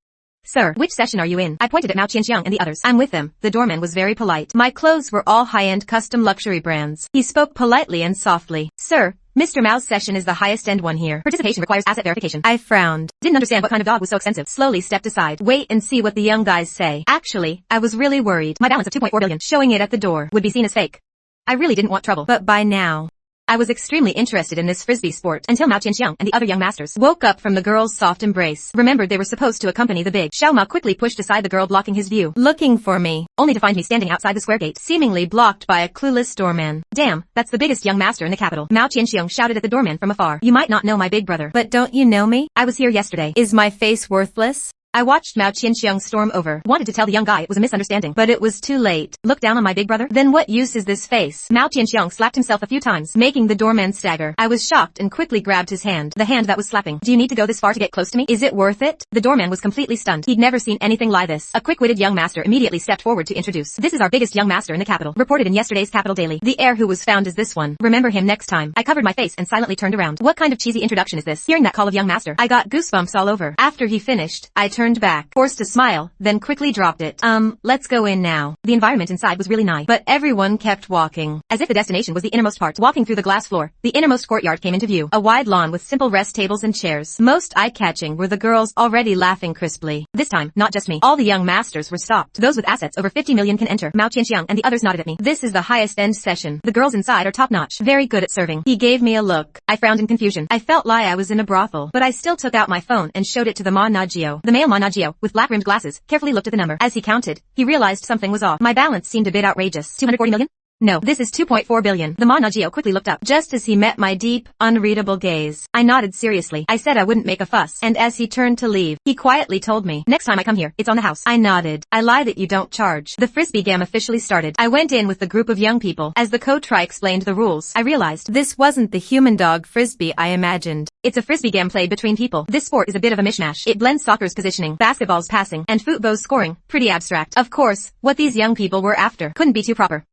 Sir, which session are you in? I pointed at Mao Qianxiang and the others. I'm with them. The doorman was very polite. My clothes were all high-end custom luxury brands. He spoke politely and softly. Sir, Mr. Mao's session is the highest end one here. Participation requires asset verification. I frowned. Didn't understand what kind of dog was so expensive. Slowly stepped aside. Wait and see what the young guys say. Actually, I was really worried. My balance of 2.4 billion, showing it at the door, would be seen as fake. I really didn't want trouble. But by now, I was extremely interested in this frisbee sport until Mao Qianxiang and the other young masters woke up from the girl's soft embrace. Remembered they were supposed to accompany the big. Xiao Mao quickly pushed aside the girl blocking his view, looking for me, only to find me standing outside the square gate, seemingly blocked by a clueless doorman. Damn, that's the biggest young master in the capital. Mao Qianxiang shouted at the doorman from afar. You might not know my big brother, but don't you know me? I was here yesterday. Is my face worthless? I watched Mao Qianxiang storm over. Wanted to tell the young guy it was a misunderstanding, but it was too late. Look down on my big brother? Then what use is this face? Mao Qianxiang slapped himself a few times, making the doorman stagger. I was shocked and quickly grabbed his hand. The hand that was slapping. Do you need to go this far to get close to me? Is it worth it? The doorman was completely stunned. He'd never seen anything like this. A quick-witted young master immediately stepped forward to introduce. This is our biggest young master in the capital. Reported in yesterday's Capital Daily. The heir who was found is this one. Remember him next time. I covered my face and silently turned around. What kind of cheesy introduction is this? Hearing that call of young master, I got goosebumps all over. After he finished, I turned back, forced to smile, then quickly dropped it. Let's go in now. The environment inside was really nice, but everyone kept walking, as if the destination was the innermost part. Walking through the glass floor, the innermost courtyard came into view. A wide lawn with simple rest tables and chairs. Most eye-catching were the girls already laughing crisply. This time, not just me. All the young masters were stopped. Those with assets over 50 million can enter. Mao Qianxiang and the others nodded at me. This is the highest end session. The girls inside are top-notch. Very good at serving. He gave me a look. I frowned in confusion. I felt like I was in a brothel, but I still took out my phone and showed it to the Ma Najio. The male Ma Najio, with black-rimmed glasses, carefully looked at the number. As he counted, he realized something was off. My balance seemed a bit outrageous. 240 million? No, this is 2.4 billion. The Ma Najio quickly looked up, just as he met my deep, unreadable gaze. I nodded seriously. I said I wouldn't make a fuss, and as he turned to leave, he quietly told me, next time I come here, it's on the house. I nodded. I lie that you don't charge. The frisbee game officially started. I went in with a group of young people. As the coach explained the rules, I realized this wasn't the human dog frisbee I imagined. It's a frisbee game played between people. This sport is a bit of a mishmash. It blends soccer's positioning, basketball's passing, and football's scoring. Pretty abstract. Of course, what these young people were after couldn't be too proper.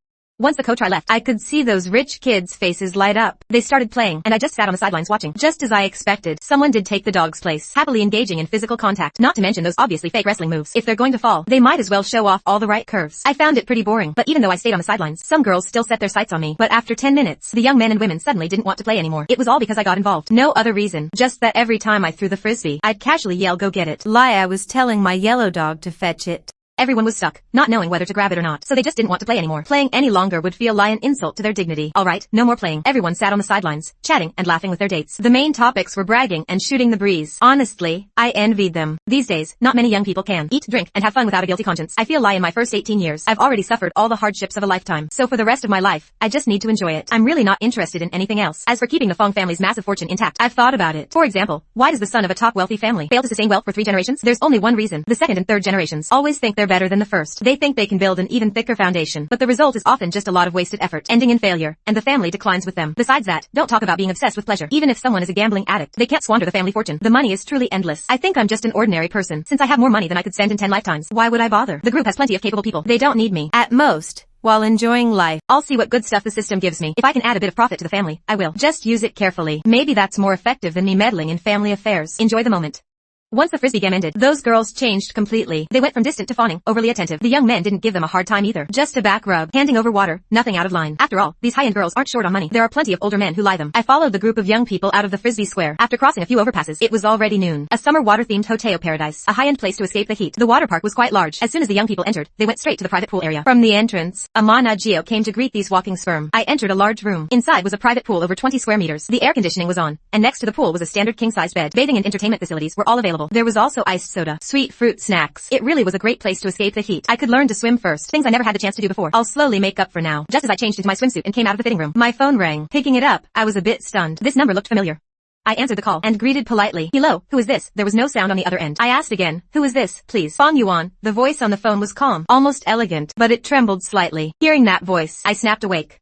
Once the coach left, I could see those rich kids' faces light up. They started playing, and I just sat on the sidelines watching. Just as I expected, someone did take the dog's place, happily engaging in physical contact. Not to mention those obviously fake wrestling moves. If they're going to fall, they might as well show off all the right curves. I found it pretty boring, but even though I stayed on the sidelines, some girls still set their sights on me. But after 10 minutes, the young men and women suddenly didn't want to play anymore. It was all because I got involved. No other reason. Just that every time I threw the frisbee, I'd casually yell, go get it. Lie, I was telling my yellow dog to fetch it. Everyone was stuck, not knowing whether to grab it or not, so they just didn't want to play anymore. Playing any longer would feel like an insult to their dignity. Alright, no more playing. Everyone sat on the sidelines, chatting and laughing with their dates. The main topics were bragging and shooting the breeze. Honestly, I envied them. These days, not many young people can eat, drink, and have fun without a guilty conscience. I feel like in my first 18 years, I've already suffered all the hardships of a lifetime. So for the rest of my life, I just need to enjoy it. I'm really not interested in anything else. As for keeping the Fong family's massive fortune intact, I've thought about it. For example, why does the son of a top wealthy family fail to sustain wealth for 3 generations? There's only one reason. The second and third generations always think they're better than the first. They think they can build an even thicker foundation, but the result is often just a lot of wasted effort, ending in failure, and the family declines with them. Besides that, don't talk about being obsessed with pleasure. Even if someone is a gambling addict, they can't squander the family fortune. The money is truly endless. I think I'm just an ordinary person. Since I have more money than I could spend in 10 lifetimes, why would I bother? The group has plenty of capable people. They don't need me. At most, while enjoying life, I'll see what good stuff the system gives me. If I can add a bit of profit to the family, I will. Just use it carefully. Maybe that's more effective than me meddling in family affairs. Enjoy the moment. Once the frisbee game ended, those girls changed completely. They went from distant to fawning, overly attentive. The young men didn't give them a hard time either. Just a back rub, handing over water, nothing out of line. After all, these high-end girls aren't short on money. There are plenty of older men who lie them. I followed the group of young people out of the frisbee square. After crossing a few overpasses, it was already noon. A summer water-themed hotel paradise. A high-end place to escape the heat. The water park was quite large. As soon as the young people entered, they went straight to the private pool area. From the entrance, Amana Gio came to greet these walking sperm. I entered a large room. Inside was a private pool over 20 square meters. The air conditioning was on, and next to the pool was a standard king-size bed. Bathing and entertainment facilities were all available. There was also iced soda, sweet fruit snacks. It really was a great place to escape the heat. I could learn to swim first, things I never had the chance to do before. I'll slowly make up for now. Just as I changed into my swimsuit and came out of the fitting room, my phone rang. Picking it up, I was a bit stunned. This number looked familiar. I answered the call and greeted politely. Hello, who is this? There was no sound on the other end. I asked again, who is this, please? Fong Yuan. The voice on the phone was calm, almost elegant, but it trembled slightly. Hearing that voice, I snapped awake.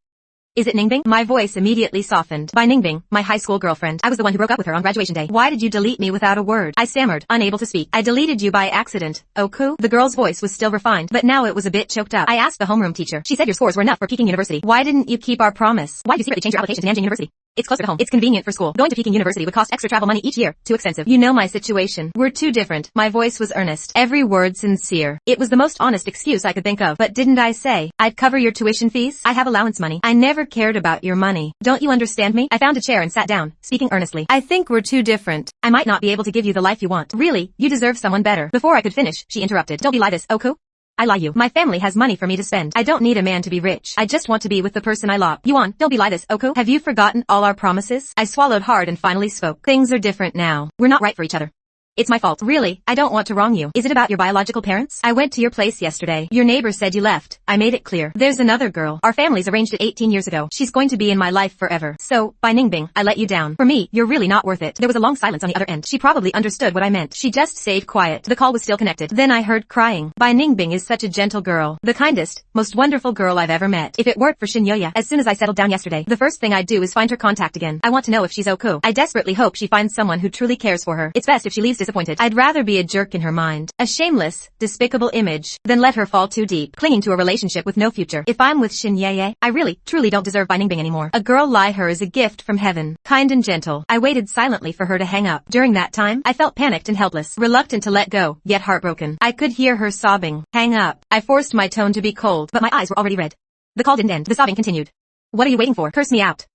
Is it Ningbing? My voice immediately softened. By Ningbing, my high school girlfriend. I was the one who broke up with her on graduation day. Why did you delete me without a word? I stammered, unable to speak. I deleted you by accident. Oku? The girl's voice was still refined, but now it was a bit choked up. I asked the homeroom teacher. She said your scores were enough for Peking University. Why didn't you keep our promise? Why'd you secretly change your application to Nanjing University? It's closer to home. It's convenient for school. Going to Peking University would cost extra travel money each year. Too expensive. You know my situation. We're too different. My voice was earnest. Every word sincere. It was the most honest excuse I could think of. But didn't I say I'd cover your tuition fees? I have allowance money. I never cared about your money. Don't you understand me? I found a chair and sat down, speaking earnestly. I think we're too different. I might not be able to give you the life you want. Really, you deserve someone better. Before I could finish, she interrupted. Don't be like this, Oku. I lie you. My family has money for me to spend. I don't need a man to be rich. I just want to be with the person I love. Yuan, don't be like this, Oku. Have you forgotten all our promises? I swallowed hard and finally spoke. Things are different now. We're not right for each other. It's my fault. Really, I don't want to wrong you. Is it about your biological parents? I went to your place yesterday. Your neighbor said you left. I made it clear. There's another girl. Our families arranged it 18 years ago. She's going to be in my life forever. So, by Ningbing, I let you down. For me, you're really not worth it. There was a long silence on the other end. She probably understood what I meant. She just stayed quiet. The call was still connected. Then I heard crying. Bai Ningbing is such a gentle girl. The kindest, most wonderful girl I've ever met. If it weren't for Shin Yoya, as soon as I settled down yesterday, the first thing I'd do is find her contact again. I want to know if she's okay. I desperately hope she finds someone who truly cares for her. It's best if she leaves disappointed. I'd rather be a jerk in her mind. A shameless, despicable image, than let her fall too deep, clinging to a relationship with no future. If I'm with Shin Yeye, I really, truly don't deserve Bai Ningbing anymore. A girl like her is a gift from heaven, kind and gentle. I waited silently for her to hang up. During that time, I felt panicked and helpless, reluctant to let go, yet heartbroken. I could hear her sobbing. Hang up. I forced my tone to be cold, but my eyes were already red. The call didn't end. The sobbing continued. What are you waiting for? Curse me out.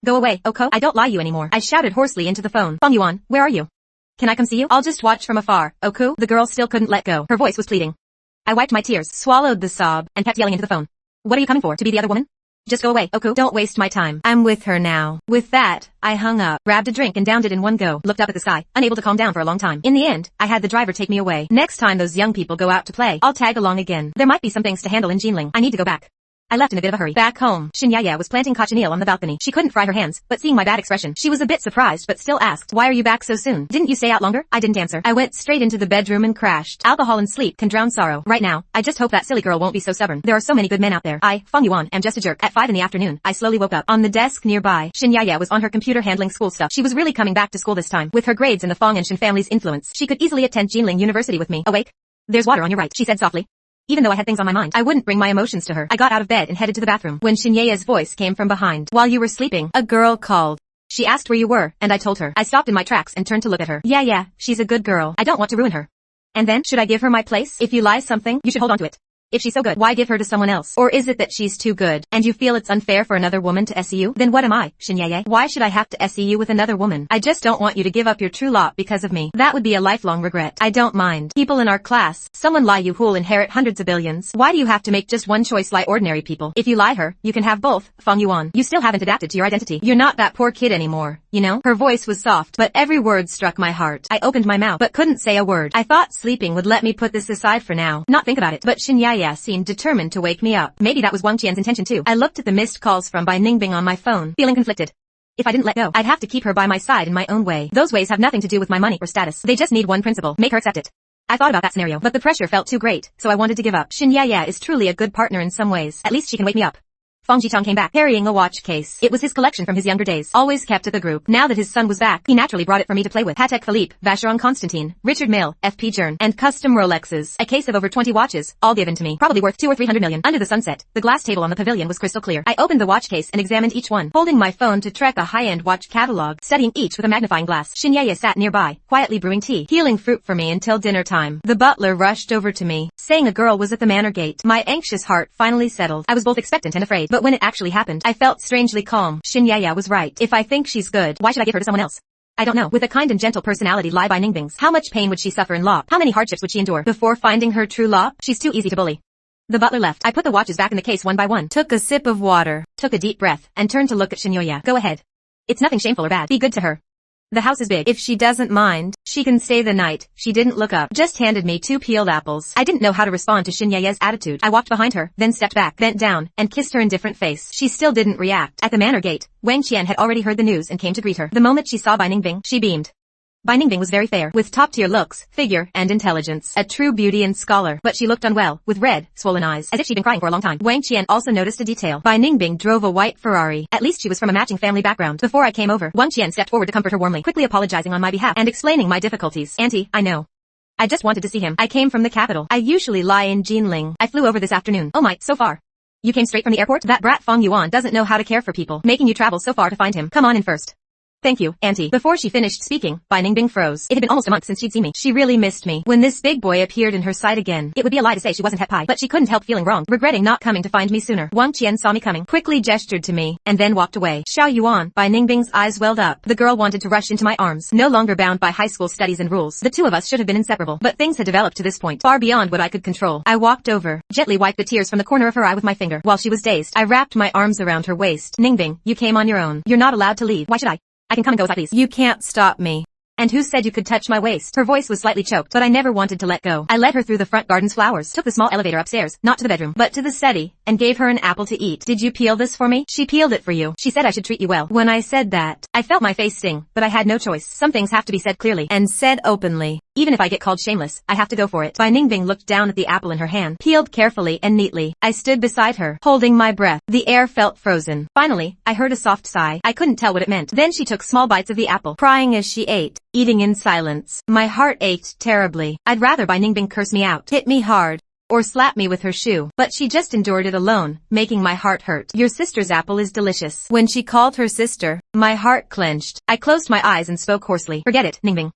Go away, Oko. I don't lie you anymore. I shouted hoarsely into the phone. Fong Yuan, where are you? Can I come see you? I'll just watch from afar. Oku? The girl still couldn't let go. Her voice was pleading. I wiped my tears, swallowed the sob, and kept yelling into the phone. What are you coming for? To be the other woman? Just go away, Oku. Don't waste my time. I'm with her now. With that, I hung up, grabbed a drink and downed it in one go, looked up at the sky, unable to calm down for a long time. In the end, I had the driver take me away. Next time those young people go out to play, I'll tag along again. There might be some things to handle in Jinling. I need to go back. I left in a bit of a hurry. Back home, Shin Yaya was planting cochineal on the balcony. She couldn't fry her hands, but seeing my bad expression, she was a bit surprised but still asked, why are you back so soon? Didn't you stay out longer? I didn't answer. I went straight into the bedroom and crashed. Alcohol and sleep can drown sorrow. Right now, I just hope that silly girl won't be so stubborn. There are so many good men out there. I, Fong Yuan, am just a jerk. At 5 in the afternoon, I slowly woke up. On the desk nearby, Shin Yaya was on her computer handling school stuff. She was really coming back to school this time. With her grades and the Fong and Shin family's influence, she could easily attend Jinling University with me. Awake? There's water on your right, she said softly. Even though I had things on my mind, I wouldn't bring my emotions to her. I got out of bed and headed to the bathroom when Shinyea's voice came from behind. While you were sleeping, a girl called. She asked where you were, and I told her. I stopped in my tracks and turned to look at her. Yeah, she's a good girl. I don't want to ruin her. And then, should I give her my place? If you lie something, you should hold on to it. If she's so good, why give her to someone else? Or is it that she's too good, and you feel it's unfair for another woman to SE you? Then what am I, Shinyaye? Why should I have to SE you with another woman? I just don't want you to give up your true lot because of me. That would be a lifelong regret. I don't mind. People in our class, someone lie you who'll inherit hundreds of billions. Why do you have to make just one choice lie ordinary people? If you lie her, you can have both, Feng Yuan. You still haven't adapted to your identity. You're not that poor kid anymore, you know? Her voice was soft, but every word struck my heart. I opened my mouth, but couldn't say a word. I thought sleeping would let me put this aside for now, not think about it. But Shinyaye seemed determined to wake me up. Maybe that was Wang Qian's intention too. I looked at the missed calls from Bai Ningbing on my phone, feeling conflicted. If I didn't let go, I'd have to keep her by my side in my own way. Those ways have nothing to do with my money or status. They just need one principle: make her accept it. I thought about that scenario, but the pressure felt too great, so I wanted to give up. Shinyaye is truly a good partner in some ways. At least she can wake me up. Feng Jitong came back, carrying a watch case. It was his collection from his younger days, always kept at the group. Now that his son was back, he naturally brought it for me to play with. Patek Philippe, Vacheron Constantin, Richard Mille, F.P. Journe, and custom Rolexes. A case of over 20 watches, all given to me, probably worth 200 or 300 million. Under the sunset, the glass table on the pavilion was crystal clear. I opened the watch case and examined each one, holding my phone to track a high-end watch catalog, studying each with a magnifying glass. Shinyaye sat nearby, quietly brewing tea, peeling fruit for me until dinner time. The butler rushed over to me, saying a girl was at the manor gate. My anxious heart finally settled. I was both expectant and afraid, but when it actually happened, I felt strangely calm. Shinyaye was right. If I think she's good, why should I give her to someone else? I don't know. With a kind and gentle personality lie by Ningbing's, how much pain would she suffer in law? How many hardships would she endure before finding her true love? She's too easy to bully. The butler left. I put the watches back in the case one by one, took a sip of water, took a deep breath, and turned to look at Shinyaye. Go ahead. It's nothing shameful or bad. Be good to her. The house is big. If she doesn't mind, she can stay the night. She didn't look up, just handed me 2 peeled apples. I didn't know how to respond to Shinyaye's attitude. I walked behind her, then stepped back, bent down, and kissed her indifferent face. She still didn't react. At the manor gate, Wang Qian had already heard the news and came to greet her. The moment she saw Bai Ningbing, she beamed. Bai Ningbing was very fair, with top-tier looks, figure, and intelligence. A true beauty and scholar, but she looked unwell, with red, swollen eyes, as if she'd been crying for a long time. Wang Qian also noticed a detail. Bai Ningbing drove a white Ferrari. At least she was from a matching family background. Before I came over, Wang Qian stepped forward to comfort her warmly, quickly apologizing on my behalf and explaining my difficulties. Auntie, I know. I just wanted to see him. I came from the capital. I usually lie in Jinling. I flew over this afternoon. Oh my, so far. You came straight from the airport? That brat Feng Yuan doesn't know how to care for people, making you travel so far to find him. Come on in first. Thank you, Auntie. Before she finished speaking, Bai Ningbing froze. It had been almost a month since she'd seen me. She really missed me. When this big boy appeared in her sight again, it would be a lie to say she wasn't het pie, but she couldn't help feeling wrong, regretting not coming to find me sooner. Wang Qian saw me coming, quickly gestured to me, and then walked away. Xiao Yuan, Bai Ningbing's eyes welled up. The girl wanted to rush into my arms, no longer bound by high school studies and rules. The two of us should have been inseparable, but things had developed to this point, far beyond what I could control. I walked over, gently wiped the tears from the corner of her eye with my finger. While she was dazed, I wrapped my arms around her waist. Ningbing, you came on your own. You're not allowed to leave. Why should I? I can come and go as I please. You can't stop me. And who said you could touch my waist? Her voice was slightly choked, but I never wanted to let go. I led her through the front garden's flowers, took the small elevator upstairs, not to the bedroom, but to the study, and gave her an apple to eat. Did you peel this for me? She peeled it for you. She said I should treat you well. When I said that, I felt my face sting, but I had no choice. Some things have to be said clearly, and said openly. Even if I get called shameless, I have to go for it. Bai Ningbing looked down at the apple in her hand, peeled carefully and neatly. I stood beside her, holding my breath. The air felt frozen. Finally, I heard a soft sigh. I couldn't tell what it meant. Then she took small bites of the apple, crying as she ate, eating in silence. My heart ached terribly. I'd rather Bai Ningbing curse me out, hit me hard, or slap me with her shoe, but she just endured it alone, making my heart hurt. Your sister's apple is delicious. When she called her sister, my heart clenched. I closed my eyes and spoke hoarsely. Forget it, Ningbing.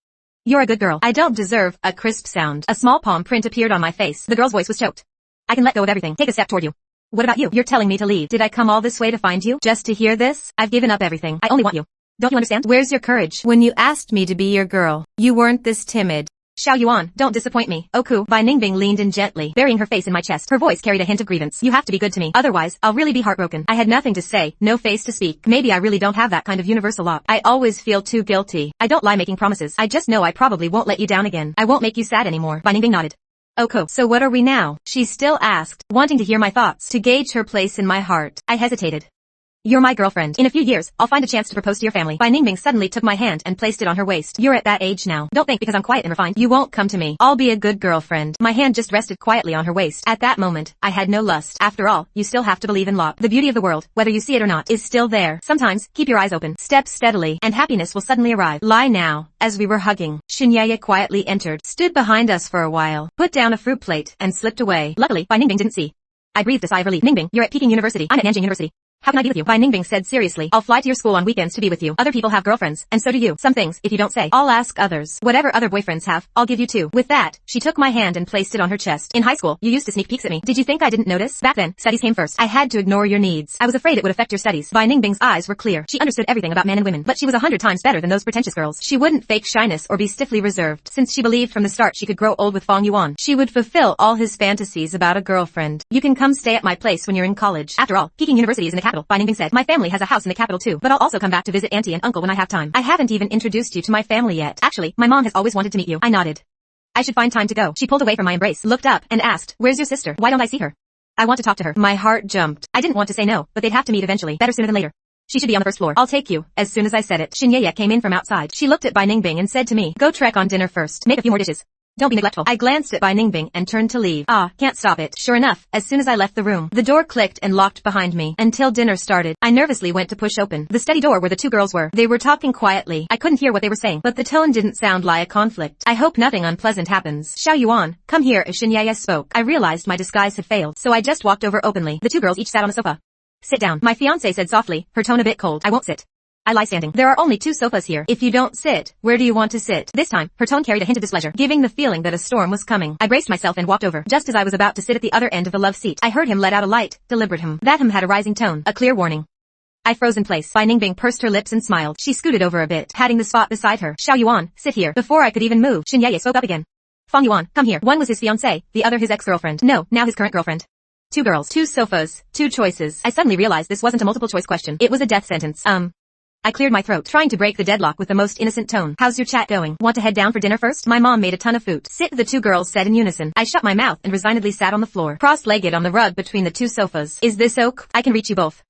You're a good girl. I don't deserve a crisp sound. A small palm print appeared on my face. The girl's voice was choked. I can let go of everything. Take a step toward you. What about you? You're telling me to leave. Did I come all this way to find you? Just to hear this? I've given up everything. I only want you. Don't you understand? Where's your courage? When you asked me to be your girl, you weren't this timid. Xiao Yuan, don't disappoint me. Oku. Bai Ningbing leaned in gently, burying her face in my chest. Her voice carried a hint of grievance. You have to be good to me. Otherwise, I'll really be heartbroken. I had nothing to say, no face to speak. Maybe I really don't have that kind of universal law. I always feel too guilty. I don't lie making promises. I just know I probably won't let you down again. I won't make you sad anymore. Bai Ningbing nodded. Oku. So what are we now? She still asked, wanting to hear my thoughts, to gauge her place in my heart. I hesitated. You're my girlfriend. In a few years, I'll find a chance to propose to your family. Bai Ningbing suddenly took my hand and placed it on her waist. You're at that age now. Don't think because I'm quiet and refined, you won't come to me. I'll be a good girlfriend. My hand just rested quietly on her waist. At that moment, I had no lust. After all, you still have to believe in love. The beauty of the world, whether you see it or not, is still there. Sometimes, keep your eyes open. Step steadily, and happiness will suddenly arrive. Lie now. As we were hugging, Shinyaye quietly entered, stood behind us for a while, put down a fruit plate, and slipped away. Luckily, Bai Ningbing didn't see. I breathed a sigh of relief. Ningbing, you're at Peking University. I'm at Nanjing University. How can I be with you? Bai Ningbing said seriously. I'll fly to your school on weekends to be with you. Other people have girlfriends, and so do you. Some things, if you don't say, I'll ask others. Whatever other boyfriends have, I'll give you too. With that, she took my hand and placed it on her chest. In high school, you used to sneak peeks at me. Did you think I didn't notice? Back then, studies came first. I had to ignore your needs. I was afraid it would affect your studies. Bai Ningbing's eyes were clear. She understood everything about men and women, but she was 100 times better than those pretentious girls. She wouldn't fake shyness or be stiffly reserved. Since she believed from the start she could grow old with Fong Yuan, she would fulfill all his fantasies about a girlfriend. You can come stay at my place when you're in college. After all, Peking University is in the capital, Bai Ningbing said. My family has a house in the capital too, but I'll also come back to visit auntie and uncle when I have time. I haven't even introduced you to my family yet. Actually, my mom has always wanted to meet you. I nodded. I should find time to go. She pulled away from my embrace, looked up, and asked, where's your sister? Why don't I see her? I want to talk to her. My heart jumped. I didn't want to say no, but they'd have to meet eventually. Better sooner than later. She should be on the first floor. I'll take you. As soon as I said it, Xin Yeye came in from outside. She looked at Bai Ningbing and said to me, go trek on dinner first. Make a few more dishes. Don't be neglectful. I glanced at Bai Ningbing and turned to leave. Can't stop it. Sure enough, as soon as I left the room, the door clicked and locked behind me. Until dinner started, I nervously went to push open the study door where the two girls were. They were talking quietly. I couldn't hear what they were saying, but the tone didn't sound like a conflict. I hope nothing unpleasant happens. Xiao Yuan, come here. As Xin Yeye spoke, I realized my disguise had failed, so I just walked over openly. The two girls each sat on a sofa. Sit down, my fiancé said softly, her tone a bit cold. I won't sit. I lie standing. There are only 2 sofas here. If you don't sit, where do you want to sit? This time, her tone carried a hint of displeasure, giving the feeling that a storm was coming. I braced myself and walked over. Just as I was about to sit at the other end of the love seat, I heard him let out a light, deliberate hum. That hum had a rising tone, a clear warning. I froze in place. Bai Ningbing pursed her lips and smiled. She scooted over a bit, patting the spot beside her. Xiao Yuan, sit here. Before I could even move, Xin Yeye spoke up again. Fong Yuan, come here. One was his fiancée, the other his ex-girlfriend. No, now his current girlfriend. 2 girls, 2 sofas, 2 choices. I suddenly realized this wasn't a multiple choice question. It was a death sentence. I cleared my throat, trying to break the deadlock with the most innocent tone. How's your chat going? Want to head down for dinner first? My mom made a ton of food. Sit, the 2 girls said in unison. I shut my mouth and resignedly sat on the floor, cross-legged on the rug between the 2 sofas. Is this ok? I can reach you both.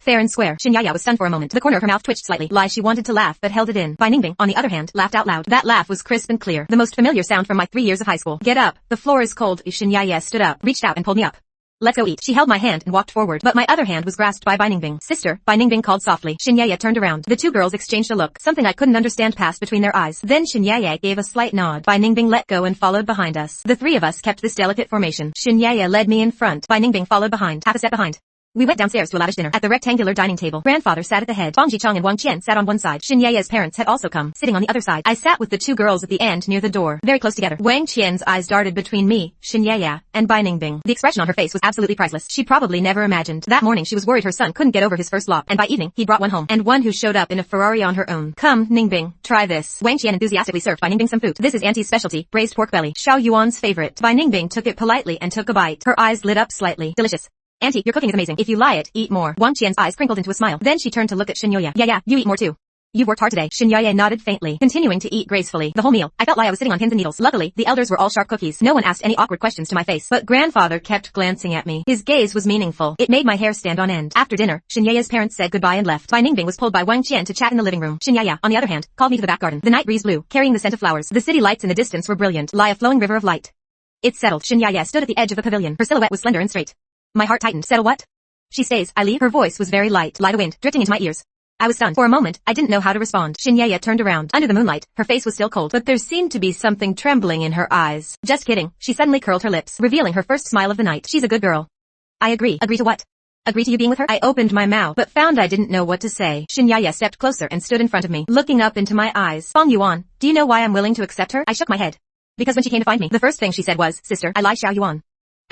Fair and square. Xin Yaya was stunned for a moment. The corner of her mouth twitched slightly. She wanted to laugh but held it in. Bai Ningbing, on the other hand, laughed out loud. That laugh was crisp and clear. The most familiar sound from my 3 years of high school. Get up. The floor is cold. Xin Yaya stood up, reached out and pulled me up. Let's go eat. She held my hand and walked forward, but my other hand was grasped by Bai Ningbing. Sister, Bai Ningbing called softly. Xin Yeye turned around. The 2 girls exchanged a look. Something I couldn't understand passed between their eyes. Then Xin Yeye gave a slight nod. Bai Ningbing let go and followed behind us. The 3 of us kept this delicate formation. Xin Yeye led me in front. Bai Ningbing followed behind, half a step behind. We went downstairs to a lavish dinner. At the rectangular dining table, grandfather sat at the head. Fang Jicheng and Wang Qian sat on one side. Xin Yeye's parents had also come, sitting on the other side. I sat with the 2 girls at the end near the door, very close together. Wang Qian's eyes darted between me, Xin Yeye, and Bai Ningbing. The expression on her face was absolutely priceless. She probably never imagined. That morning she was worried her son couldn't get over his first lop, and by evening he brought one home, and one who showed up in a Ferrari on her own. Come, Ningbing, try this. Wang Qian enthusiastically served Bai Ningbing some food. This is Auntie's specialty, braised pork belly, Xiao Yuan's favorite. Bai Ningbing took it politely and took a bite. Her eyes lit up slightly. Delicious. Auntie, your cooking is amazing. If you lie it, eat more. Wang Qian's eyes crinkled into a smile. Then she turned to look at Xin Yeye. Yeah, you eat more too. You've worked hard today. Xin Yeye nodded faintly, continuing to eat gracefully. The whole meal, I felt like I was sitting on pins and needles. Luckily, the elders were all sharp cookies. No one asked any awkward questions to my face, but grandfather kept glancing at me. His gaze was meaningful. It made my hair stand on end. After dinner, Xin Yeye's parents said goodbye and left. Bai Ningbing was pulled by Wang Qian to chat in the living room. Xin Yeye, on the other hand, called me to the back garden. The night breeze blew, carrying the scent of flowers. The city lights in the distance were brilliant, like a flowing river of light. It settled. Xin Yeye stood at the edge of the pavilion. Her silhouette was slender and straight. My heart tightened. Settle what? She stays. I leave. Her voice was very light, like a wind, drifting into my ears. I was stunned. For a moment, I didn't know how to respond. Xin Yeye turned around. Under the moonlight, her face was still cold, but there seemed to be something trembling in her eyes. Just kidding. She suddenly curled her lips, revealing her first smile of the night. She's a good girl. I agree. Agree to what? Agree to you being with her? I opened my mouth, but found I didn't know what to say. Xin Yeye stepped closer and stood in front of me, looking up into my eyes. Fong Yuan, do you know why I'm willing to accept her? I shook my head. Because when she came to find me, the first thing she said was, sister, I like Xiao Yuan.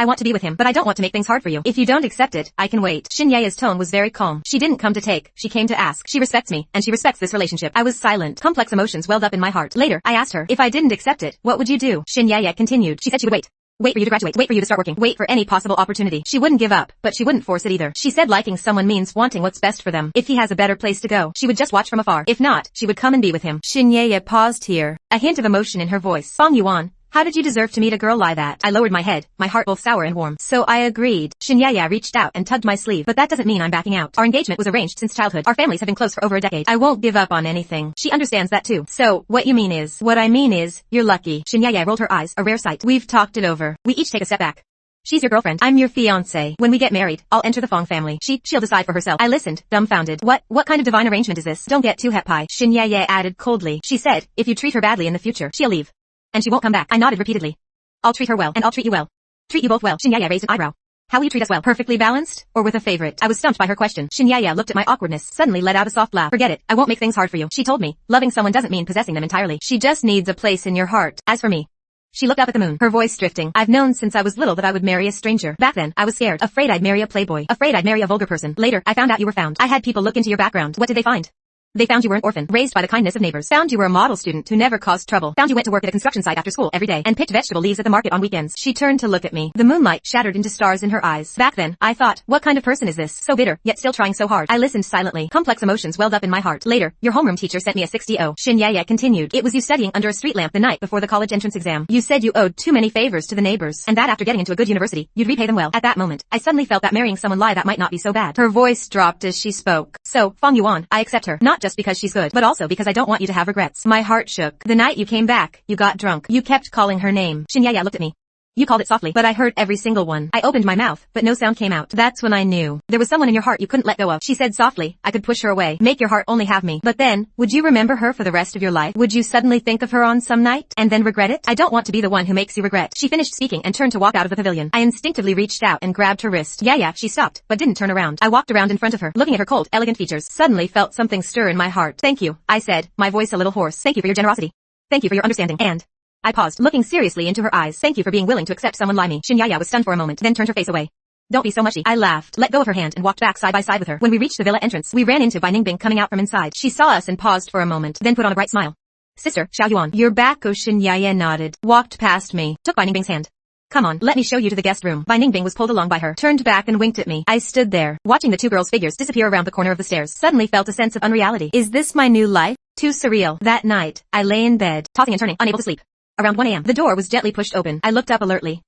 I want to be with him, but I don't want to make things hard for you. If you don't accept it, I can wait. Xin Yeye's tone was very calm. She didn't come to take, she came to ask. She respects me, and she respects this relationship. I was silent. Complex emotions welled up in my heart. Later, I asked her, if I didn't accept it, what would you do? Xin Yeye continued. She said she would wait. Wait for you to graduate. Wait for you to start working. Wait for any possible opportunity. She wouldn't give up, but she wouldn't force it either. She said liking someone means wanting what's best for them. If he has a better place to go, she would just watch from afar. If not, she would come and be with him. Xin Yeye paused here, a hint of emotion in her voice. Fong Yuan, how did you deserve to meet a girl like that? I lowered my head, my heart both sour and warm. So I agreed. Xin Yeye reached out and tugged my sleeve. But that doesn't mean I'm backing out. Our engagement was arranged since childhood. Our families have been close for over a decade. I won't give up on anything. She understands that too. So, what you mean is, what I mean is, you're lucky. Xin Yeye rolled her eyes, a rare sight. We've talked it over. We each take a step back. She's your girlfriend. I'm your fiancé. When we get married, I'll enter the Fong family. She'll decide for herself. I listened, dumbfounded. What kind of divine arrangement is this? Don't get too happy. Xin Yeye added coldly. She said, if you treat her badly in the future, she'll leave. And she won't come back. I nodded repeatedly. I'll treat her well, and I'll treat you well. Treat you both well. Xin Yeye raised an eyebrow. How will you treat us well? Perfectly balanced? Or with a favorite? I was stumped by her question. Shinyaya looked at my awkwardness, suddenly let out a soft laugh. Forget it. I won't make things hard for you. She told me, loving someone doesn't mean possessing them entirely. She just needs a place in your heart. As for me, she looked up at the moon, her voice drifting. I've known since I was little that I would marry a stranger. Back then, I was scared, afraid I'd marry a playboy, afraid I'd marry a vulgar person. Later, I found out you were found. I had people look into your background. What did they find? They found you were an orphan, raised by the kindness of neighbors. Found you were a model student who never caused trouble. Found you went to work at a construction site after school every day and picked vegetable leaves at the market on weekends. She turned to look at me. The moonlight shattered into stars in her eyes. Back then, I thought, what kind of person is this? So bitter, yet still trying so hard. I listened silently. Complex emotions welled up in my heart. Later, your homeroom teacher sent me a 60-0. Shinyaya continued. It was you studying under a street lamp the night before the college entrance exam. You said you owed too many favors to the neighbors, and that after getting into a good university, you'd repay them well. At that moment, I suddenly felt that marrying someone that might not be so bad. Her voice dropped as she spoke. So, Fong Yuan, I accept her. Not just because she's good, but also because I don't want you to have regrets. My heart shook. The night you came back, you got drunk. You kept calling her name. Shinyaya looked at me. You called it softly, but I heard every single one. I opened my mouth, but no sound came out. That's when I knew. There was someone in your heart you couldn't let go of. She said softly, I could push her away, make your heart only have me. But then, would you remember her for the rest of your life? Would you suddenly think of her on some night, and then regret it? I don't want to be the one who makes you regret. She finished speaking and turned to walk out of the pavilion. I instinctively reached out and grabbed her wrist. Yeah, she stopped, but didn't turn around. I walked around in front of her, looking at her cold, elegant features. Suddenly felt something stir in my heart. Thank you, I said, my voice a little hoarse. Thank you for your generosity. Thank you for your understanding. And I paused, looking seriously into her eyes. Thank you for being willing to accept someone like me. Shinyaya was stunned for a moment, then turned her face away. Don't be so mushy. I laughed, let go of her hand and walked back side by side with her. When we reached the villa entrance, we ran into Bai Ningbing coming out from inside. She saw us and paused for a moment, then put on a bright smile. Sister, Xiao Yuan, you're back. Shinyaya nodded, walked past me, took Bai Ningbing's hand. Come on, let me show you to the guest room. Bai Ningbing was pulled along by her, turned back and winked at me. I stood there, watching the two girls' figures disappear around the corner of the stairs. Suddenly felt a sense of unreality. Is this my new life? Too surreal. That night, I lay in bed, tossing and turning, unable to sleep. Around 1 a.m., the door was gently pushed open. I looked up alertly.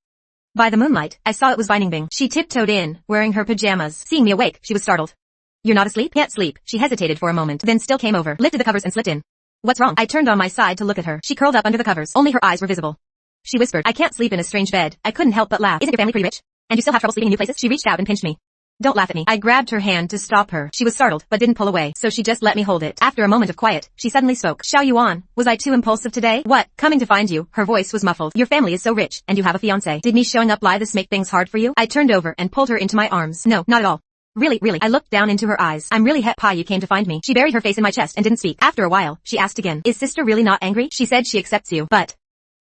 By the moonlight, I saw it was Bai Ningbing. She tiptoed in, wearing her pajamas. Seeing me awake, she was startled. You're not asleep? Can't sleep. She hesitated for a moment, then still came over, lifted the covers and slipped in. What's wrong? I turned on my side to look at her. She curled up under the covers. Only her eyes were visible. She whispered, I can't sleep in a strange bed. I couldn't help but laugh. Isn't your family pretty rich? And you still have trouble sleeping in new places? She reached out and pinched me. Don't laugh at me. I grabbed her hand to stop her. She was startled, but didn't pull away, so she just let me hold it. After a moment of quiet, she suddenly spoke. Xiao Yuan, was I too impulsive today? What? Coming to find you. Her voice was muffled. Your family is so rich, and you have a fiancé. Did me showing up this make things hard for you? I turned over and pulled her into my arms. No, not at all. Really. I looked down into her eyes. I'm really happy you came to find me. She buried her face in my chest and didn't speak. After a while, she asked again. Is sister really not angry? She said she accepts you, but...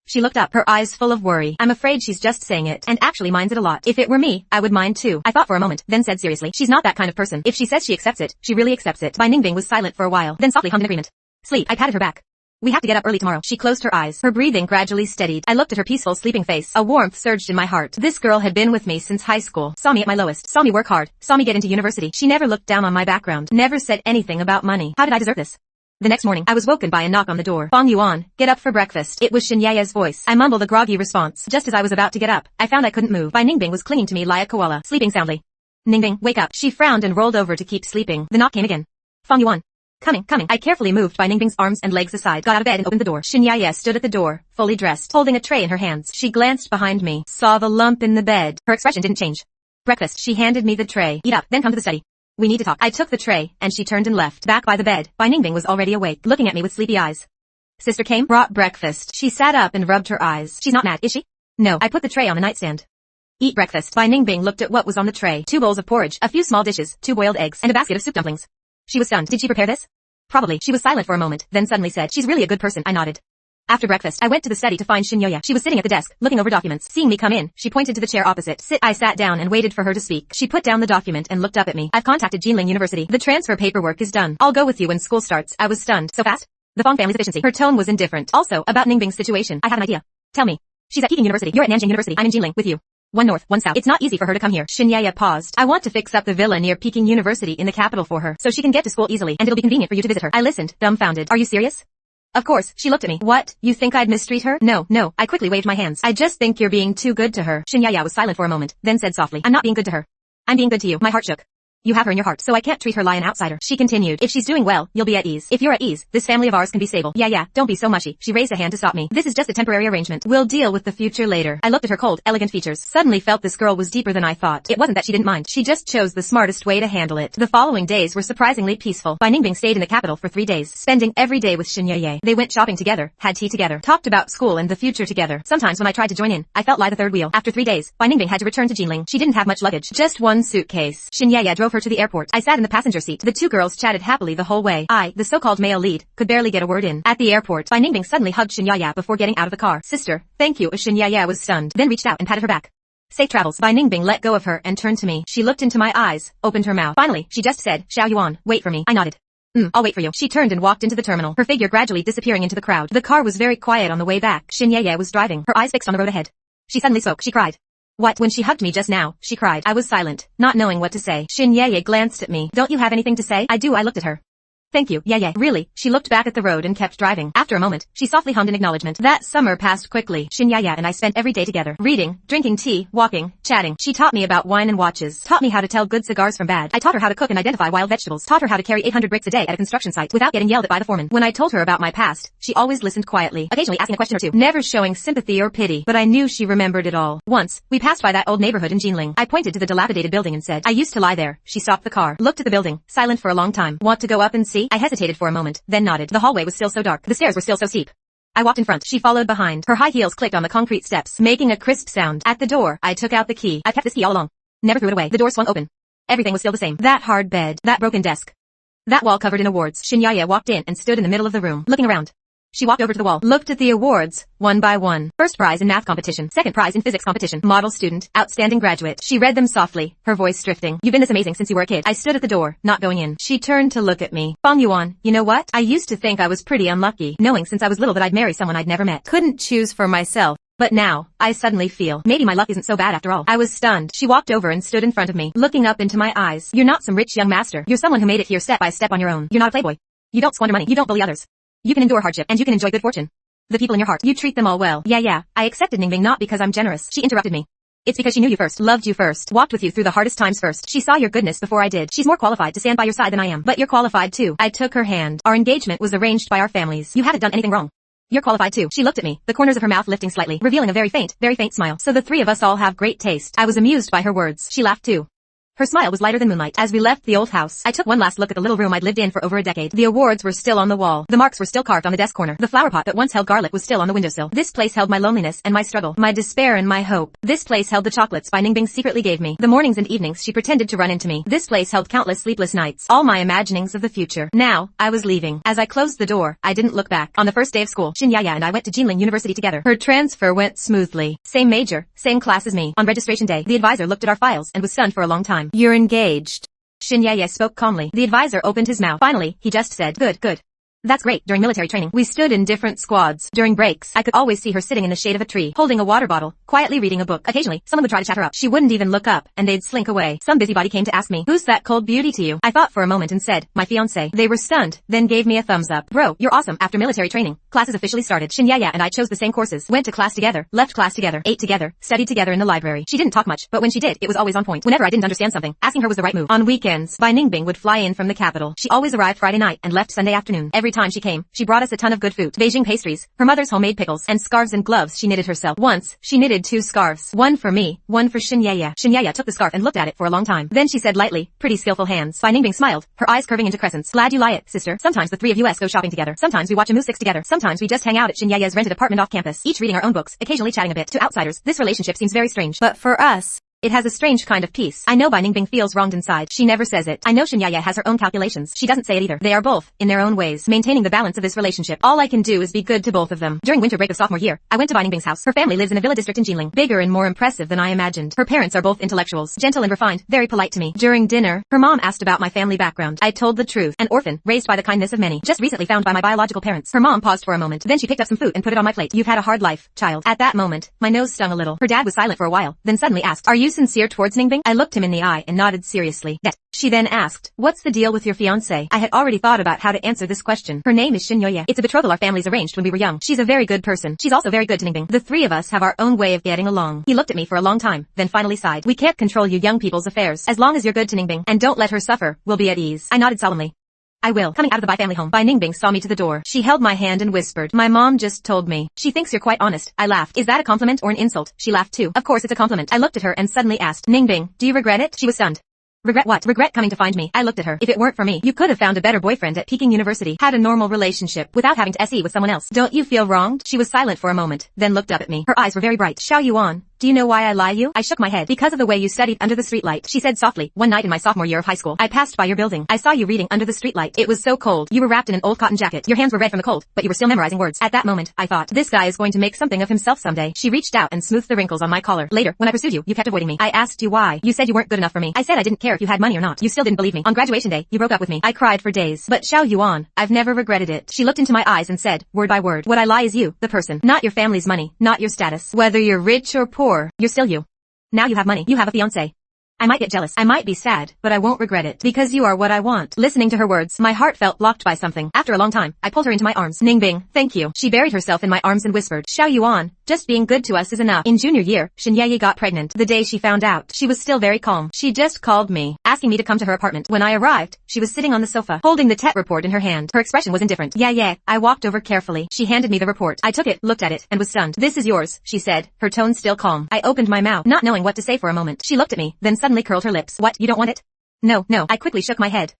She looked up, her eyes full of worry. I'm afraid she's just saying it, and actually minds it a lot. If it were me, I would mind too. I thought for a moment, then said seriously, she's not that kind of person. If she says she accepts it, she really accepts it. Bai Ningbing was silent for a while, then softly hummed in agreement. Sleep. I patted her back. We have to get up early tomorrow. She closed her eyes. Her breathing gradually steadied. I looked at her peaceful sleeping face. A warmth surged in my heart. This girl had been with me since high school. Saw me at my lowest. Saw me work hard. Saw me get into university. She never looked down on my background. Never said anything about money. How did I deserve this? The next morning, I was woken by a knock on the door. Fong Yuan, get up for breakfast. It was Shinyaya's voice. I mumbled a groggy response. Just as I was about to get up, I found I couldn't move. Bai Ningbing was clinging to me like a koala, sleeping soundly. Ningbing, wake up. She frowned and rolled over to keep sleeping. The knock came again. Fong Yuan. Coming. I carefully moved Bai Ningbing's arms and legs aside, got out of bed and opened the door. Shinyaya stood at the door, fully dressed, holding a tray in her hands. She glanced behind me, saw the lump in the bed. Her expression didn't change. Breakfast. She handed me the tray. Eat up, then come to the study. We need to talk. I took the tray, and she turned and left. Back by the bed, Bai Ningbing was already awake, looking at me with sleepy eyes. Sister came, brought breakfast. She sat up and rubbed her eyes. She's not mad, is she? No. I put the tray on the nightstand. Eat breakfast. Bai Ningbing looked at what was on the tray. 2 bowls of porridge, a few small dishes, 2 boiled eggs, and a basket of soup dumplings. She was stunned. Did she prepare this? Probably. She was silent for a moment, then suddenly said, she's really a good person. I nodded. After breakfast, I went to the study to find Shinyaya. She was sitting at the desk, looking over documents. Seeing me come in, she pointed to the chair opposite. Sit. I sat down and waited for her to speak. She put down the document and looked up at me. I've contacted Jinling University. The transfer paperwork is done. I'll go with you when school starts. I was stunned. So fast? The Fong family's efficiency. Her tone was indifferent. Also, about Ningbing's situation. I have an idea. Tell me. She's at Peking University. You're at Nanjing University. I'm in Jinling, with you. 1 north, 1 south. It's not easy for her to come here. Shinyaya paused. I want to fix up the villa near Peking University in the capital for her, so she can get to school easily, and it'll be convenient for you to visit her. I listened, dumbfounded. Are you serious? Of course. She looked at me. What? You think I'd mistreat her? No. I quickly waved my hands. I just think you're being too good to her. Shinyaya was silent for a moment, then said softly, I'm not being good to her. I'm being good to you. My heart shook. You have her in your heart, so I can't treat her like an outsider. She continued. If she's doing well, you'll be at ease. If you're at ease, this family of ours can be stable. Yeah, don't be so mushy. She raised a hand to stop me. This is just a temporary arrangement. We'll deal with the future later. I looked at her cold, elegant features. Suddenly felt this girl was deeper than I thought. It wasn't that she didn't mind. She just chose the smartest way to handle it. The following days were surprisingly peaceful. Bai Ningbing stayed in the capital for 3 days, spending every day with Xin Ye. They went shopping together, had tea together, talked about school and the future together. Sometimes when I tried to join in, I felt like the third wheel. After 3 days, Bai Ningbing had to return to Jinling. She didn't have much luggage, just one suitcase. Xin Ye drove her to the airport. I sat in the passenger seat. The two girls chatted happily the whole way. I, the so-called male lead, could barely get a word in. At the airport, Bai Ningbing suddenly hugged Xin Ye before getting out of the car. Sister, thank you. Xin Ye was stunned, then reached out and patted her back. Safe travels. Bai Ningbing let go of her and turned to me. She looked into my eyes, opened her mouth. Finally, she just said, Xiao Yuan, wait for me. I nodded. I'll wait for you. She turned and walked into the terminal, her figure gradually disappearing into the crowd. The car was very quiet on the way back. Xin Ye was driving, her eyes fixed on the road ahead. She suddenly spoke. She cried. What? When she hugged me just now, she cried. I was silent, not knowing what to say. Xin Ye glanced at me. Don't you have anything to say? I do. I looked at her. Thank you, Ye. Really? She looked back at the road and kept driving. After a moment, she softly hummed in acknowledgement. That summer passed quickly. Xin Ye and I spent every day together, reading, drinking tea, walking, chatting. She taught me about wine and watches, taught me how to tell good cigars from bad. I taught her how to cook and identify wild vegetables, taught her how to carry 800 bricks a day at a construction site without getting yelled at by the foreman. When I told her about my past, she always listened quietly, occasionally asking a question or two, never showing sympathy or pity, but I knew she remembered it all. Once, we passed by that old neighborhood in Jinling. I pointed to the dilapidated building and said, I used to lie there. She stopped the car, looked at the building, silent for a long time. Want to go up and see? I hesitated for a moment, then nodded. The hallway was still so dark. The stairs were still so steep. I walked in front. She followed behind. Her high heels clicked on the concrete steps, making a crisp sound. At the door, I took out the key. I've kept this key all along. Never threw it away. The door swung open. Everything was still the same. That hard bed. That broken desk. That wall covered in awards. Xin Ye walked in and stood in the middle of the room, looking around. She walked over to the wall, looked at the awards, one by one. First prize in math competition, second prize in physics competition, model student, outstanding graduate. She read them softly, her voice drifting. You've been this amazing since you were a kid. I stood at the door, not going in. She turned to look at me. Fang Yuan, you know what? I used to think I was pretty unlucky, knowing since I was little that I'd marry someone I'd never met. Couldn't choose for myself. But now, I suddenly feel, maybe my luck isn't so bad after all. I was stunned. She walked over and stood in front of me, looking up into my eyes. You're not some rich young master. You're someone who made it here step by step on your own. You're not a playboy. You don't squander money. You don't bully others. You can endure hardship, and you can enjoy good fortune. The people in your heart, you treat them all well. Yeah. I accepted Ningbing not because I'm generous. She interrupted me. It's because she knew you first, loved you first, walked with you through the hardest times first. She saw your goodness before I did. She's more qualified to stand by your side than I am. But you're qualified too. I took her hand. Our engagement was arranged by our families. You haven't done anything wrong. You're qualified too. She looked at me, the corners of her mouth lifting slightly, revealing a very faint smile. So the three of us all have great taste. I was amused by her words. She laughed too. Her smile was lighter than moonlight. As we left the old house, I took one last look at the little room I'd lived in for over a decade. The awards were still on the wall. The marks were still carved on the desk corner. The flower pot that once held garlic was still on the windowsill. This place held my loneliness and my struggle, my despair and my hope. This place held the chocolates Bai Ningbing secretly gave me, the mornings and evenings she pretended to run into me. This place held countless sleepless nights, all my imaginings of the future. Now, I was leaving. As I closed the door, I didn't look back. On the first day of school, Xin Ye and I went to Jinling University together. Her transfer went smoothly. Same major, same class as me. On registration day, the advisor looked at our files and was stunned for a long time. You're engaged. Xin Ye spoke calmly. The advisor opened his mouth. Finally, he just said, Good. That's great. During military training, we stood in different squads. During breaks, I could always see her sitting in the shade of a tree, holding a water bottle, quietly reading a book. Occasionally, someone would try to chat her up. She wouldn't even look up, and they'd slink away. Some busybody came to ask me, who's that cold beauty to you? I thought for a moment and said, my fiancé. They were stunned, then gave me a thumbs up. Bro, you're awesome. After military training, classes officially started. Xin Ye and I chose the same courses, went to class together, left class together, ate together, studied together in the library. She didn't talk much, but when she did, it was always on point. Whenever I didn't understand something, asking her was the right move. On weekends, Bai Ningbing would fly in from the capital. She always arrived Friday night and left Sunday afternoon. Every time she came, she brought us a ton of good food, Beijing pastries, her mother's homemade pickles, and scarves and gloves she knitted herself. Once, she knitted 2 scarves, one for me, one for Xin Ye. Xin Ye took the scarf and looked at it for a long time. Then she said lightly, pretty skillful hands. Bai Ningbing smiled, her eyes curving into crescents. Glad you like it, sister. Sometimes the three of us go shopping together. Sometimes we watch a Mu 6 together. Sometimes we just hang out at Xin Ye's rented apartment off campus, each reading our own books, occasionally chatting a bit. To outsiders, this relationship seems very strange. But for us, it has a strange kind of peace. I know Bai Ningbing feels wronged inside. She never says it. I know Xin Ye has her own calculations. She doesn't say it either. They are both, in their own ways, maintaining the balance of this relationship. All I can do is be good to both of them. During winter break of sophomore year, I went to Bai Ningbing's house. Her family lives in a villa district in Jinling, bigger and more impressive than I imagined. Her parents are both intellectuals, gentle and refined, very polite to me. During dinner, her mom asked about my family background. I told the truth. An orphan, raised by the kindness of many, just recently found by my biological parents. Her mom paused for a moment, then she picked up some food and put it on my plate. You've had a hard life, child. At that moment, my nose stung a little. Her dad was silent for a while, then suddenly asked, are you you sincere towards Ningbing? I looked him in the eye and nodded seriously. That. She then asked, what's the deal with your fiancé? I had already thought about how to answer this question. Her name is Shinyoye. It's a betrothal our families arranged when we were young. She's a very good person. She's also very good to Ningbing. The three of us have our own way of getting along. He looked at me for a long time, then finally sighed. We can't control you young people's affairs. As long as you're good to Ningbing and don't let her suffer, we'll be at ease. I nodded solemnly. I will. Coming out of the Bai family home, Bai Ningbing saw me to the door. She held my hand and whispered, my mom just told me. She thinks you're quite honest. I laughed. Is that a compliment or an insult? She laughed too. Of course it's a compliment. I looked at her and suddenly asked, Ningbing, do you regret it? She was stunned. Regret what? Regret coming to find me. I looked at her. If it weren't for me, you could have found a better boyfriend at Peking University, had a normal relationship, without having to SE with someone else. Don't you feel wronged? She was silent for a moment, then looked up at me. Her eyes were very bright. Xiao Yuan, do you know why I lie you? I shook my head. Because of the way you studied under the streetlight. She said softly, one night in my sophomore year of high school, I passed by your building. I saw you reading under the streetlight. It was so cold. You were wrapped in an old cotton jacket. Your hands were red from the cold, but you were still memorizing words. At that moment, I thought, this guy is going to make something of himself someday. She reached out and smoothed the wrinkles on my collar. Later, when I pursued you, you kept avoiding me. I asked you why. You said you weren't good enough for me. I said I didn't care if you had money or not. You still didn't believe me. On graduation day, you broke up with me. I cried for days. But Xiao Yuan, I've never regretted it. She looked into my eyes and said, word by word, what I lie is you, the person. Not your family's money, not your status. Whether you're rich or poor, you're still you. Now you have money. You have a fiancé. I might get jealous. I might be sad, but I won't regret it. Because you are what I want. Listening to her words, my heart felt blocked by something. After a long time, I pulled her into my arms. Ningbing, thank you. She buried herself in my arms and whispered, Xiao Yuan, just being good to us is enough. In junior year, Shinyaye got pregnant. The day she found out, she was still very calm. She just called me, asking me to come to her apartment. When I arrived, she was sitting on the sofa, holding the TET report in her hand. Her expression was indifferent. Yeah. I walked over carefully. She handed me the report. I took it, looked at it, and was stunned. This is yours, she said, her tone still calm. I opened my mouth, not knowing what to say for a moment. She looked at me, then suddenly curled her lips. What, you don't want it? No. I quickly shook my head.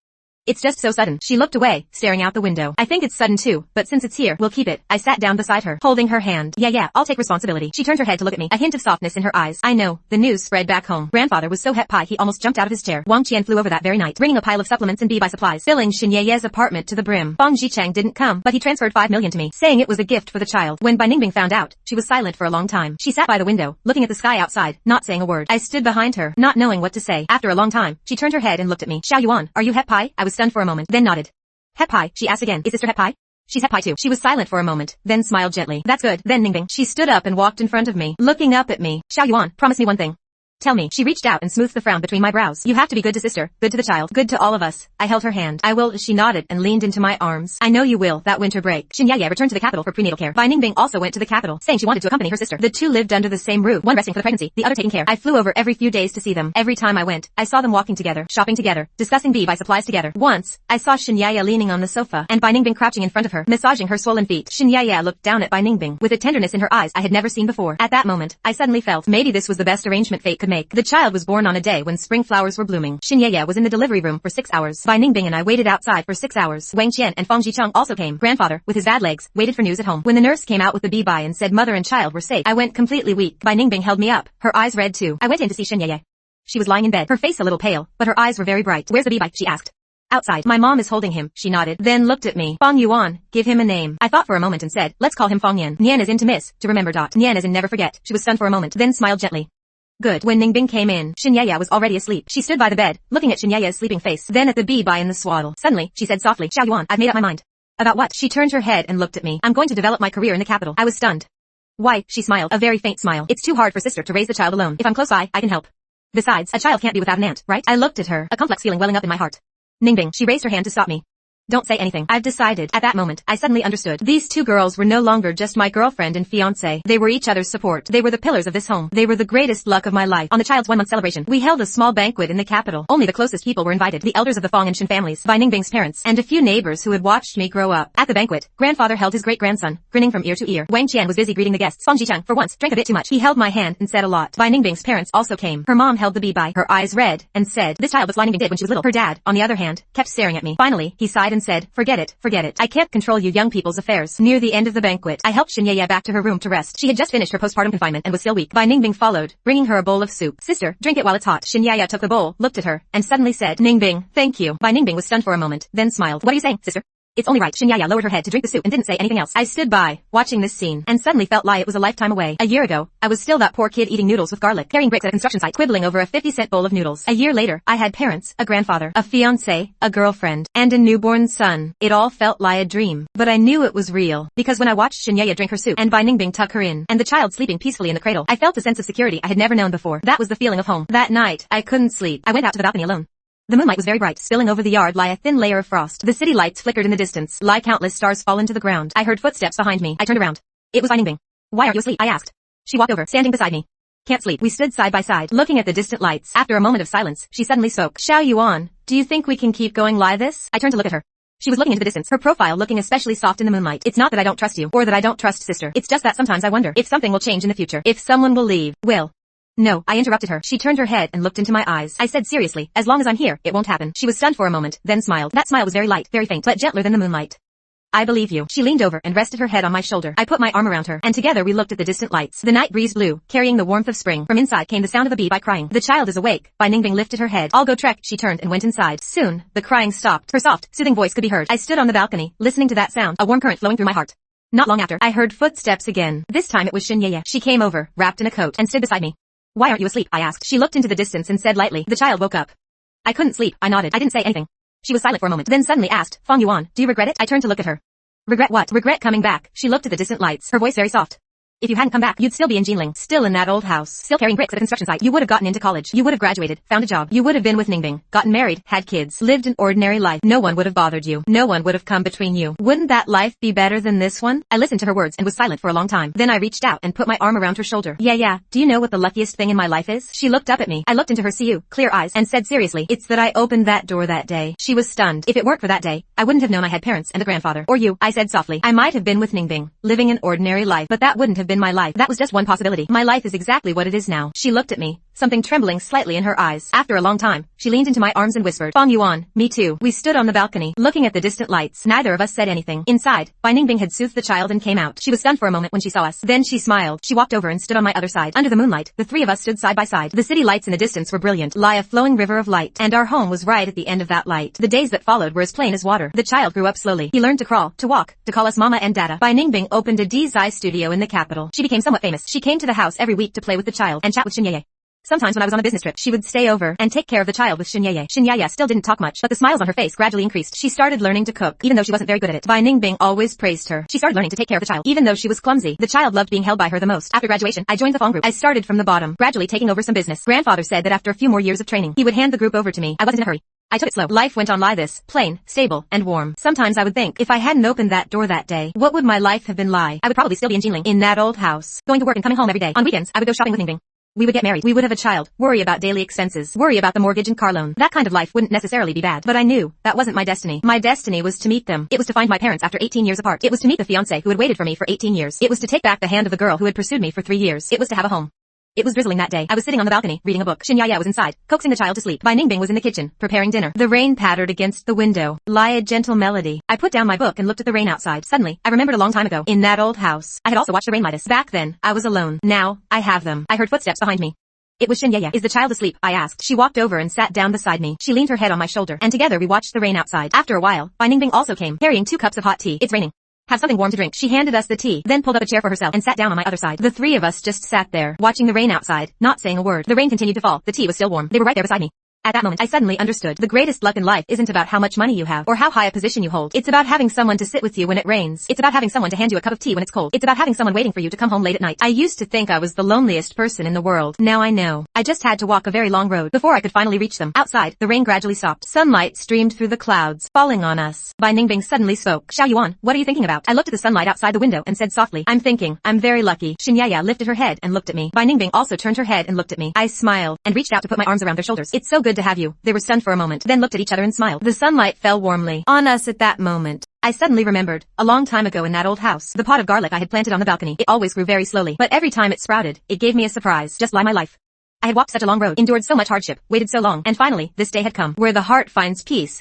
It's just so sudden. She looked away, staring out the window. I think it's sudden too, but since it's here, we'll keep it. I sat down beside her, holding her hand. Yeah, I'll take responsibility. She turned her head to look at me, a hint of softness in her eyes. I know. The news spread back home. Grandfather was so happy he almost jumped out of his chair. Wang Qian flew over that very night, bringing a pile of supplements and B-buy supplies, filling Shinyaye's apartment to the brim. Fang Jichang didn't come, but he transferred 5 million to me, saying it was a gift for the child. When Bai Ningbing found out, she was silent for a long time. She sat by the window, looking at the sky outside, not saying a word. I stood behind her, not knowing what to say. After a long time, she turned her head and looked at me. Xiao Yuan, are you happy? I was stunned for a moment, then nodded. Happy, she asked again. Is sister happy? She's happy too. She was silent for a moment, then smiled gently. That's good. Then Ningbing. She stood up and walked in front of me, looking up at me. Xiao Yuan, promise me one thing. Tell me. She reached out and smoothed the frown between my brows. You have to be good to sister, good to the child, good to all of us. I held her hand. I will. She nodded and leaned into my arms. I know you will. That winter break, Shinyaye returned to the capital for prenatal care. Bai Ningbing also went to the capital, saying she wanted to accompany her sister. The two lived under the same roof, one resting for the pregnancy, the other taking care. I flew over every few days to see them. Every time I went, I saw them walking together, shopping together, discussing B-buy supplies together. Once, I saw Shinyaye leaning on the sofa, and Bai Ningbing crouching in front of her, massaging her swollen feet. Shinyaye looked down at Bai Ningbing, with a tenderness in her eyes I had never seen before. At that moment, I suddenly felt maybe this was the best arrangement fate could make. The child was born on a day when spring flowers were blooming. Shinyaye was in the delivery room for 6 hours. Bai Ningbing and I waited outside for 6 hours. Wang Qian and Fang Jicheng also came. Grandfather, with his bad legs, waited for news at home. When the nurse came out with the B-buy and said mother and child were safe, I went completely weak. Bai Ningbing held me up, her eyes red too. I went in to see Shinyaye. She was lying in bed, her face a little pale, but her eyes were very bright. Where's the B-buy? She asked. Outside. My mom is holding him, she nodded, then looked at me. Fang Yuan, give him a name. I thought for a moment and said, let's call him Fang Yan. Nian as in to miss, to remember. Nian as in never forget. She was stunned for a moment, then smiled gently. Good. When Ningbing came in, Shinyaye was already asleep. She stood by the bed, looking at Shinyaye's sleeping face, then at the B-buy in the swaddle. Suddenly, she said softly, Xiao Yuan, I've made up my mind. About what? She turned her head and looked at me. I'm going to develop my career in the capital. I was stunned. Why? She smiled, a very faint smile. It's too hard for sister to raise the child alone. If I'm close by, I can help. Besides, a child can't be without an aunt, right? I looked at her, a complex feeling welling up in my heart. Ningbing. She raised her hand to stop me. Don't say anything. I've decided. At that moment, I suddenly understood. These two girls were no longer just my girlfriend and fiancé. They were each other's support. They were the pillars of this home. They were the greatest luck of my life. On the child's 1-month celebration, we held a small banquet in the capital. Only the closest people were invited. The elders of the Fang and Shin families, Bai Ningbing's parents, and a few neighbors who had watched me grow up. At the banquet, grandfather held his great-grandson, grinning from ear to ear. Wang Qian was busy greeting the guests. Fang Jicheng, for once, drank a bit too much. He held my hand and said a lot. Bai Ningbing's parents also came. Her mom held the B-buy, her eyes red, and said, this child was Bai Ningbing did when she was little. Her dad, on the other hand, kept staring at me. Finally, he sighed and said, forget it. I can't control you young people's affairs. Near the end of the banquet, I helped Shinyaye back to her room to rest. She had just finished her postpartum confinement and was still weak. Bai Ningbing followed, bringing her a bowl of soup. Sister, drink it while it's hot. Shinyaye took the bowl, looked at her, and suddenly said, Ningbing, thank you. Bai Ningbing was stunned for a moment, then smiled. What are you saying, sister? It's only right. Xinyaya lowered her head to drink the soup and didn't say anything else. I stood by, watching this scene, and suddenly felt like it was a lifetime away. A year ago, I was still that poor kid eating noodles with garlic, carrying bricks at a construction site, quibbling over a 50-cent bowl of noodles. A year later, I had parents, a grandfather, a fiancé, a girlfriend, and a newborn son. It all felt like a dream, but I knew it was real, because when I watched Xinyaya drink her soup, and Bai Ningbing tuck her in, and the child sleeping peacefully in the cradle, I felt a sense of security I had never known before. That was the feeling of home. That night, I couldn't sleep. I went out to the balcony alone. The moonlight was very bright, spilling over the yard like a thin layer of frost. The city lights flickered in the distance, like countless stars fallen to the ground. I heard footsteps behind me. I turned around. It was Bai Ningbing. Why aren't you asleep? I asked. She walked over, standing beside me. Can't sleep. We stood side by side, looking at the distant lights. After a moment of silence, she suddenly spoke. Xiao Yuan, do you think we can keep going like this? I turned to look at her. She was looking into the distance, her profile looking especially soft in the moonlight. It's not that I don't trust you, or that I don't trust sister. It's just that sometimes I wonder if something will change in the future. If someone will leave. Will. No, I interrupted her. She turned her head and looked into my eyes. I said seriously, as long as I'm here, it won't happen. She was stunned for a moment, then smiled. That smile was very light, very faint, but gentler than the moonlight. I believe you. She leaned over and rested her head on my shoulder. I put my arm around her, and together we looked at the distant lights. The night breeze blew, carrying the warmth of spring. From inside came the sound of a bee crying. The child is awake. Bai Ningbing lifted her head. I'll go trek. She turned and went inside. Soon, the crying stopped. Her soft, soothing voice could be heard. I stood on the balcony, listening to that sound, a warm current flowing through my heart. Not long after, I heard footsteps again. This time it was Xinyaya. She came over, wrapped in a coat, and stood beside me. Why aren't you asleep? I asked. She looked into the distance and said lightly, the child woke up. I couldn't sleep. I nodded. I didn't say anything. She was silent for a moment, then suddenly asked, Fang Yuan, do you regret it? I turned to look at her. Regret what? Regret coming back. She looked at the distant lights, her voice very soft. If you hadn't come back, you'd still be in Jinling, still in that old house, still carrying bricks at a construction site. You would have gotten into college. You would have graduated, found a job. You would have been with Ningbing, gotten married, had kids, lived an ordinary life. No one would have bothered you. No one would have come between you. Wouldn't that life be better than this one? I listened to her words and was silent for a long time. Then I reached out and put my arm around her shoulder. Yeah. Do you know what the luckiest thing in my life is? She looked up at me. I looked into her clear eyes, and said seriously, it's that I opened that door that day. She was stunned. If it weren't for that day, I wouldn't have known I had parents and a grandfather. Or you, I said softly. I might have been with Ningbing, living an ordinary life, but that wouldn't have been my life. That was just one possibility. My life is exactly what it is now. She looked at me, something trembling slightly in her eyes. After a long time, she leaned into my arms and whispered, Fang Yuan, me too. We stood on the balcony, looking at the distant lights. Neither of us said anything. Inside, Bai Ningbing had soothed the child and came out. She was stunned for a moment when she saw us. Then she smiled. She walked over and stood on my other side. Under the moonlight, the three of us stood side by side. The city lights in the distance were brilliant, like a flowing river of light, and our home was right at the end of that light. The days that followed were as plain as water. The child grew up slowly. He learned to crawl, to walk, to call us mama and dada. Bai Ningbing opened a design studio in the capital. She became somewhat famous. She came to the house every week to play with the child and chat with Xinyaya. Sometimes when I was on a business trip, she would stay over and take care of the child with Xinyaya. Xinyaya still didn't talk much, but the smiles on her face gradually increased. She started learning to cook, even though she wasn't very good at it. Bai Ningbing always praised her. She started learning to take care of the child, even though she was clumsy. The child loved being held by her the most. After graduation, I joined the Fong group. I started from the bottom, gradually taking over some business. Grandfather said that after a few more years of training, he would hand the group over to me. I wasn't in a hurry. I took it slow. Life went on like this, plain, stable, and warm. Sometimes I would think, if I hadn't opened that door that day, what would my life have been like? I would probably still be in Jinling, in that old house, going to work and coming home every day. On weekends, I would go shopping with Ningbing. We would get married. We would have a child. Worry about daily expenses. Worry about the mortgage and car loan. That kind of life wouldn't necessarily be bad. But I knew that wasn't my destiny. My destiny was to meet them. It was to find my parents after 18 years apart. It was to meet the fiancé who had waited for me for 18 years. It was to take back the hand of the girl who had pursued me for 3 years. It was to have a home. It was drizzling that day. I was sitting on the balcony, reading a book. Xinyaya was inside, coaxing the child to sleep. Bai Ningbing was in the kitchen, preparing dinner. The rain pattered against the window, like a gentle melody. I put down my book and looked at the rain outside. Suddenly, I remembered a long time ago, in that old house, I had also watched the rain light us. Back then, I was alone. Now, I have them. I heard footsteps behind me. It was Xinyaya. Is the child asleep? I asked. She walked over and sat down beside me. She leaned her head on my shoulder, and together we watched the rain outside. After a while, Bai Ningbing also came, carrying 2 cups of hot tea. It's raining. Have something warm to drink. She handed us the tea, then pulled up a chair for herself and sat down on my other side. The 3 of us just sat there, watching the rain outside, not saying a word. The rain continued to fall. The tea was still warm. They were right there beside me. At that moment, I suddenly understood. The greatest luck in life isn't about how much money you have or how high a position you hold. It's about having someone to sit with you when it rains. It's about having someone to hand you a cup of tea when it's cold. It's about having someone waiting for you to come home late at night. I used to think I was the loneliest person in the world. Now I know. I just had to walk a very long road before I could finally reach them. Outside, the rain gradually stopped. Sunlight streamed through the clouds, falling on us. Bai Ningbing suddenly spoke. Xiao Yuan, what are you thinking about? I looked at the sunlight outside the window and said softly, I'm thinking, I'm very lucky. Xinyaya lifted her head and looked at me. Bai Ningbing also turned her head and looked at me. I smiled and reached out to put my arms around their shoulders. It's so good to have you. They were stunned for a moment, then looked at each other and smiled. The sunlight fell warmly on us at that moment. I suddenly remembered, a long time ago in that old house, the pot of garlic I had planted on the balcony. It always grew very slowly, but every time it sprouted, it gave me a surprise, just like my life. I had walked such a long road, endured so much hardship, waited so long, and finally, this day had come, where the heart finds peace.